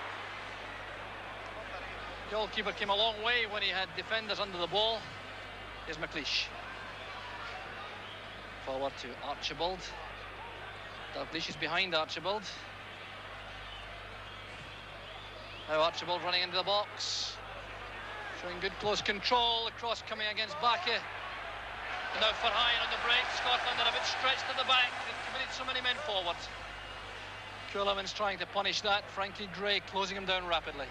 Goalkeeper came a long way when he had defenders under the ball. Here's McLeish. Forward to Archibald. Dalglish is behind Archibald. Now Archibald running into the box. Showing good close control. The cross coming against Bakke. And now Verheyen on the break. Scotland are a bit stretched at the back. They've committed so many men forward. Ceulemans trying to punish that. Frankie Gray closing him down rapidly.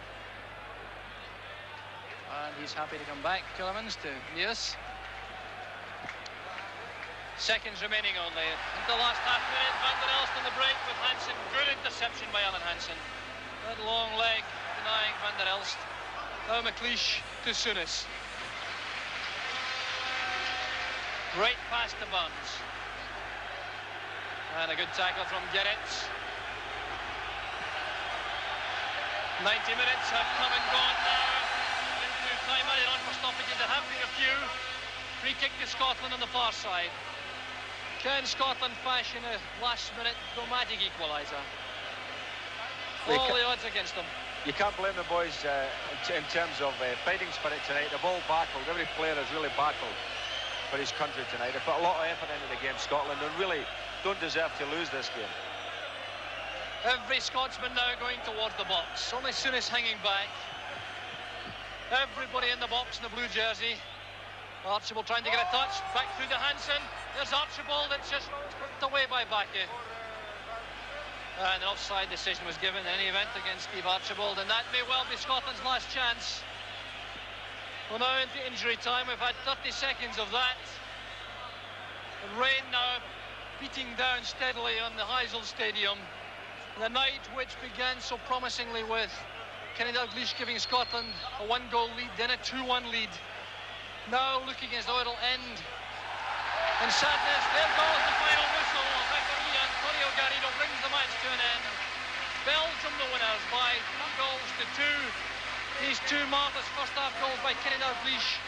And he's happy to come back, Ceulemans, to Neus. Seconds remaining only. Into the last half minute, Van der Elst on the break with Hansen. Good interception by Alan Hansen. That long leg denying Van der Elst. Now McLeish to Souness. Great pass to Burns. And a good tackle from Gerrits. 90 minutes have come and gone now. Into time added on for stoppages. There have been a few. Free kick to Scotland on the far side. Can Scotland fashion a last-minute dramatic equaliser? All the odds against them. You can't blame the boys in terms of fighting spirit tonight. They've all battled. Every player has really battled for his country tonight. They put a lot of effort into the game, Scotland, and really don't deserve to lose this game. Every Scotsman now going towards the box. Only Souness hanging back. Everybody in the box in the blue jersey. Archibald trying to get a touch. Back through to Hansen. There's Archibald. It's just put away by Bakke. And an offside decision was given in any event against Steve Archibald, and that may well be Scotland's last chance. Well, now into injury time, we've had 30 seconds of that. The rain now beating down steadily on the Heysel Stadium. The night which began so promisingly with Kenny Dalglish giving Scotland a 1-goal lead, then a 2-1 lead. Now looking as though it'll end in sadness. There goes the final whistle. Referee Antonio Garrido brings the match to an end. Belgium the winners by 3 goals to 2. These 2 marvellous first half goals by Kenny Dalglish,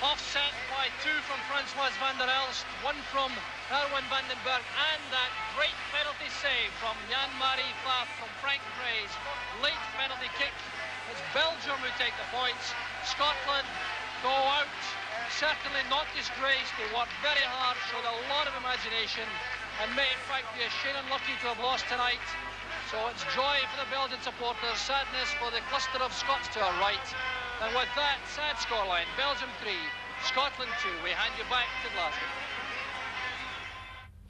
offset by 2 from Francois Van der Elst, 1 from Erwin van den Berg, and that great penalty save from Jan-Marie Faf from Frank Gray's late penalty kick. It's Belgium who take the points. Scotland go out, certainly not disgraced. They worked very hard, showed a lot of imagination, and may in fact be a shade unlucky to have lost tonight. So it's joy for the Belgian supporters, sadness for the cluster of Scots to our right. And with that sad scoreline, Belgium 3, Scotland 2, we hand you back to Glasgow.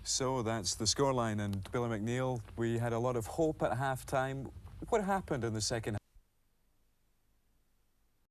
So that's the scoreline, and Billy McNeill, we had a lot of hope at half-time. What happened in the second half?